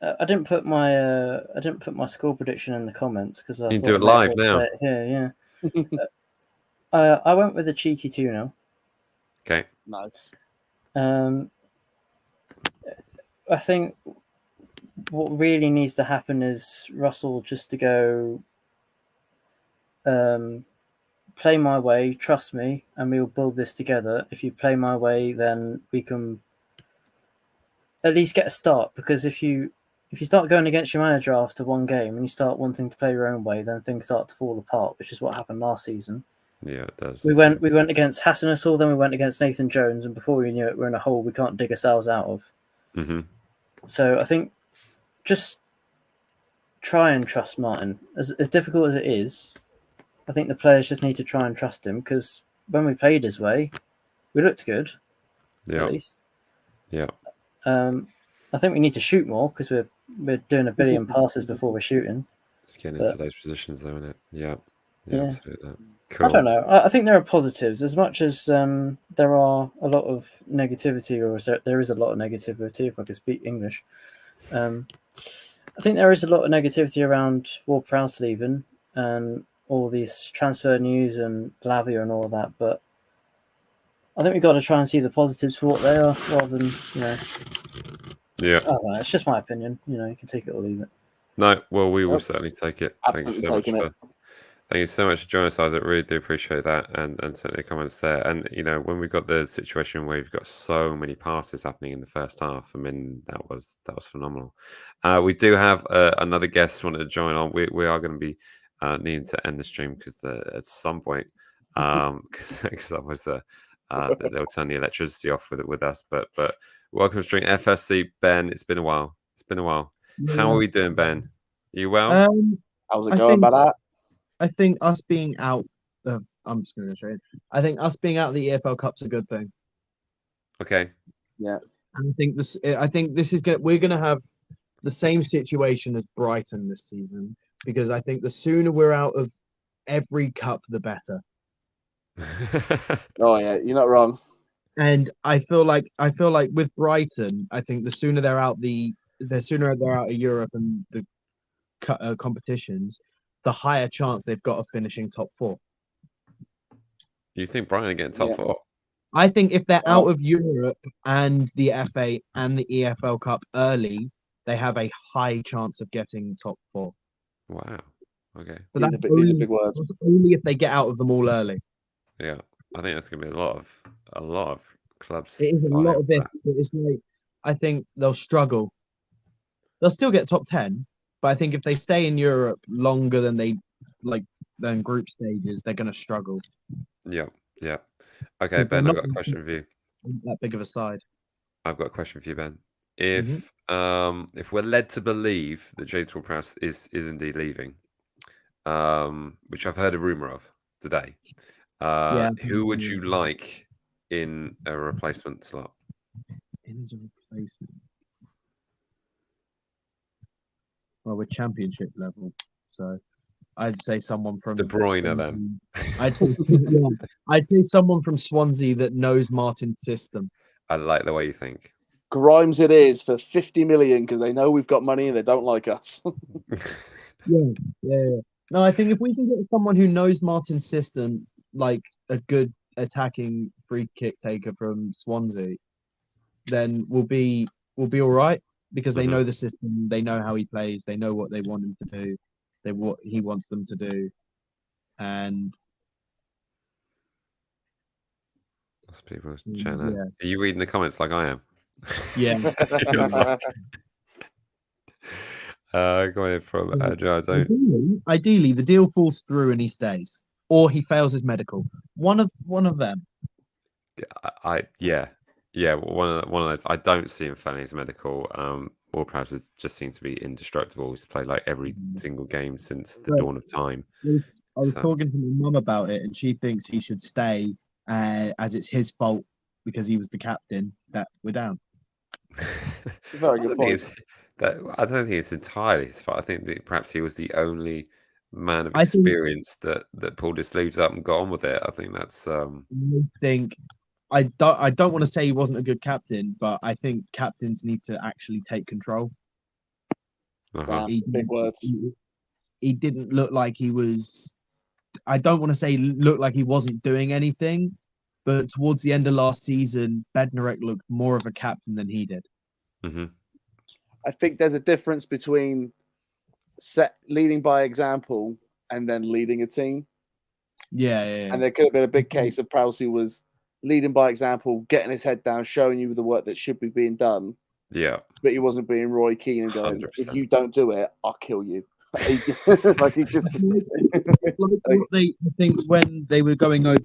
I didn't put my score prediction in the comments because I you can do it live now. Yeah. I went with a cheeky 2-0. Okay. Nice. I think what really needs to happen is Russell just to go play my way, trust me, and we'll build this together. If you play my way, then we can at least get a start, because if you start going against your manager after one game and you start wanting to play your own way, then things start to fall apart, which is what happened last season. Yeah, it does. We went against Hasenhuttl, then we went against Nathan Jones, and before we knew it, we're in a hole we can't dig ourselves out of. Mm-hmm. So I think just try and trust Martin. As difficult as it is, I think the players just need to try and trust him, because when we played his way, we looked good. at least. Yeah. I think we need to shoot more because we're doing 1 billion passes before we're shooting. It's getting into those positions, though, isn't it? Yeah, absolutely. Cool. I don't know. I think there are positives as much as there are a lot of negativity, or there is a lot of negativity, if I could speak English. I think there is a lot of negativity around Ward-Prowse leaving and all these transfer news and Lavia and all that, but I think we've got to try and see the positives for what they are rather than, Yeah. I don't know, it's just my opinion. You can take it or leave it. No, well, we will certainly take it. Thank you so much for joining us, Isaac. Really do appreciate that, and certainly comments there. And when we got the situation where we've got so many passes happening in the first half, I mean that was phenomenal. We do have another guest wanted to join on. We are going to be needing to end the stream because at some point, because otherwise they'll turn the electricity off with us. But welcome to Stream FSC, Ben. It's been a while. Yeah. How are we doing, Ben? You well? How's it going about that? I think us being out of, I'm just going to go straight in. I think us being out of the EFL Cup's a good thing. Okay. Yeah. And I think this is we're going to have the same situation as Brighton this season, because I think the sooner we're out of every cup, the better. Oh yeah, you're not wrong. And I feel like with Brighton, I think the sooner they're out of Europe and the competitions, the higher chance they've got of finishing top 4. You think Brighton are getting top 4? I think if they're out of Europe and the FA and the EFL Cup early, they have a high chance of getting top 4. Wow. Okay. These are big words. That's only if they get out of them all early. Yeah, I think that's going to be a lot of clubs. It is a lot of it. It's like, I think they'll struggle. They'll still get top 10, but I think if they stay in Europe longer than than group stages, they're going to struggle. Yeah. Okay, Ben, I've got a question for you. That big of a side. I've got a question for you, Ben. If we're led to believe that James Ward-Prowse is indeed leaving, which I've heard a rumor of today, who would you like in a replacement slot? As a replacement. Well, we're championship level, so I'd say someone from De Bruyne. Then I'd say someone from Swansea that knows Martin's system. I like the way you think. Grimes it is for 50 million because they know we've got money and they don't like us. Yeah. No, I think if we can get someone who knows Martin's system, like a good attacking free kick taker from Swansea, then we'll be all right. Because they know the system, they know how he plays, they know what they want him to do, what he wants them to do, and lots of people chatting. Yeah. Are you reading the comments like I am? Yeah. Going from Andrew, ideally, the deal falls through and he stays, or he fails his medical. One of them. One of those. I don't see him failing his medical. Ward-Prowse just seems to be indestructible. He's played like every single game since the dawn of time. I was talking to my mum about it, and she thinks he should stay, as it's his fault because he was the captain that we're down. Very good point. I don't think it's entirely his fault. I think that perhaps he was the only man of experience that pulled his sleeves up and got on with it. I think that's. I don't want to say he wasn't a good captain, but I think captains need to actually take control. Big words. He didn't look like he was. I don't want to say look like he wasn't doing anything, but towards the end of last season, Bednarek looked more of a captain than he did. Mm-hmm. I think there's a difference between leading by example and then leading a team. Yeah. And there could have been a big case of Prowse who was leading by example, getting his head down, showing you the work that should be being done. Yeah. But he wasn't being Roy Keane and going, 100%. If you don't do it, I'll kill you. I think when they were going over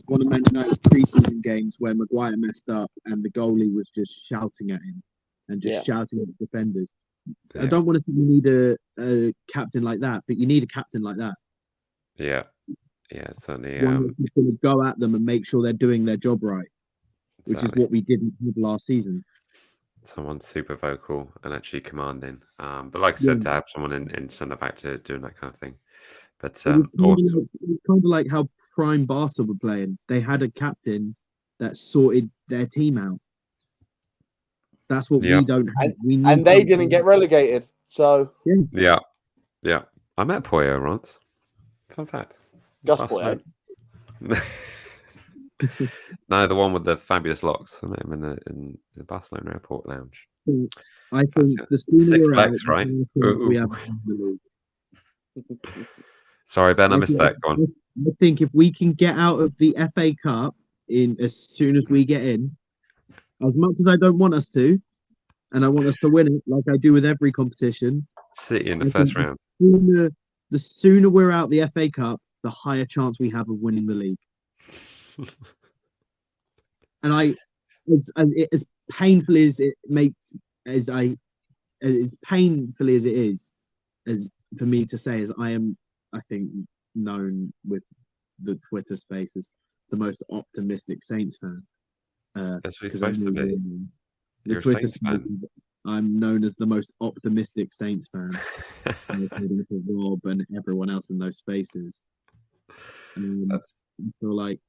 one of Man United's preseason games where Maguire messed up and the goalie was just shouting at him and just shouting at the defenders. Yeah. I don't want to say you need a captain like that, but you need a captain like that. Yeah. Yeah, certainly. One that's going to go at them and make sure they're doing their job right. which is what we didn't have last season. Someone super vocal and actually commanding. But like I said, to have someone in centre back to doing that kind of thing. But It was kind of like how Prime Barca were playing. They had a captain that sorted their team out. That's what we don't have. And they didn't get relegated. So yeah. I met Poyo once. Fun fact. Gus Poyo. No, the one with the fabulous locks. I met him in the Barcelona airport lounge. I think the sooner we're flex, out, right? We have the league. Sorry, Ben, I missed that. Go on. I think if we can get out of the FA Cup as soon as we get in, as much as I don't want us to, and I want us to win it like I do with every competition. City in the first round. The sooner we're out the FA Cup, the higher chance we have of winning the league. And as painfully as it makes, as painfully as it is, as for me to say, as I think, known with the Twitter space as the most optimistic Saints fan. That's what you're supposed to be. You're a Saints fan. I'm known as the most optimistic Saints fan. Rob and everyone else in those spaces. I feel like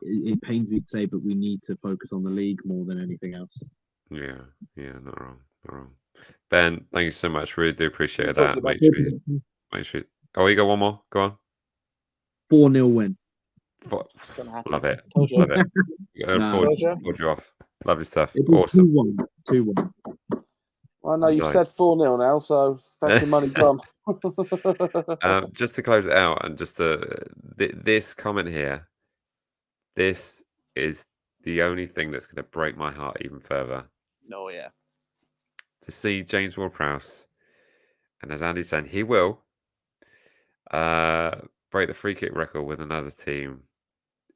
it pains me to say, but we need to focus on the league more than anything else. Yeah, not wrong. Ben, thank you so much. Really do appreciate that. Make sure. Oh, you got one more? Go on. 4-0 win. Love it. Told you. Love it. Pulled you off. Lovely stuff. It was Awesome. 2-1. Well, no, you've said 4-0 now, so that's your money gone. Just to close it out, and just this comment here, this is the only thing that's going to break my heart even further. Oh, yeah. To see James Ward-Prowse, and as Andy's saying, he will break the free kick record with another team.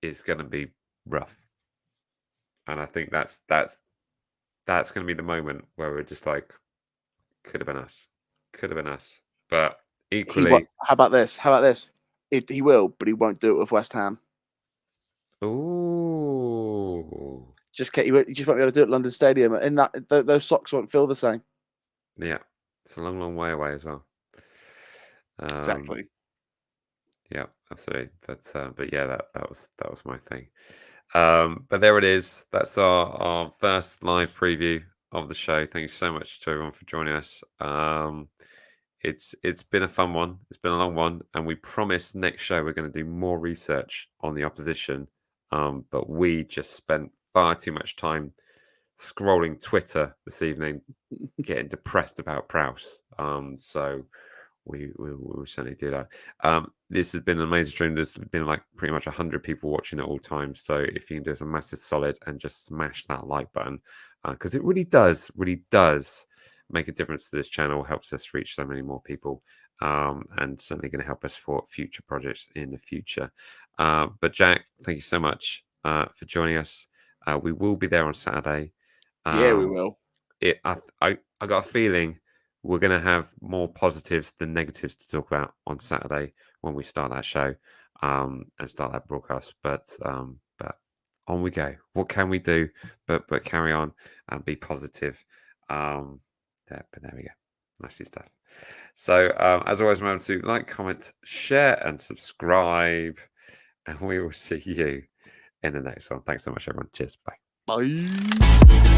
It's going to be rough. And I think that's going to be the moment where we're just like, could have been us. But equally, how about this? He will, but he won't do it with West Ham. Ooh. You just won't be able to do it at London Stadium, and those socks won't feel the same. Yeah, it's a long way away as well. Exactly. Yeah, absolutely. But yeah, that was my thing. But there it is. That's our first live preview of the show. Thank you so much to everyone for joining us. It's been a fun one. It's been a long one, and we promise next show we're going to do more research on the opposition. But we just spent far too much time scrolling Twitter this evening, getting depressed about Prowse. So we certainly do that. This has been an amazing stream. There's been like pretty much 100 people watching at all times. So if you can do us a massive solid and just smash that like button, because it really does make a difference to this channel, helps us reach so many more people, and certainly going to help us for future projects in the future. But Jack, thank you so much for joining us. We will be there on Saturday. Yeah, we will. I got a feeling we're going to have more positives than negatives to talk about on Saturday when we start that show and start that broadcast. But on we go. What can we do but carry on and be positive? But there we go. Nicely stuff. So as always, remember to like, comment, share, and subscribe. And we will see you in the next one. Thanks so much, everyone. Cheers. Bye. Bye.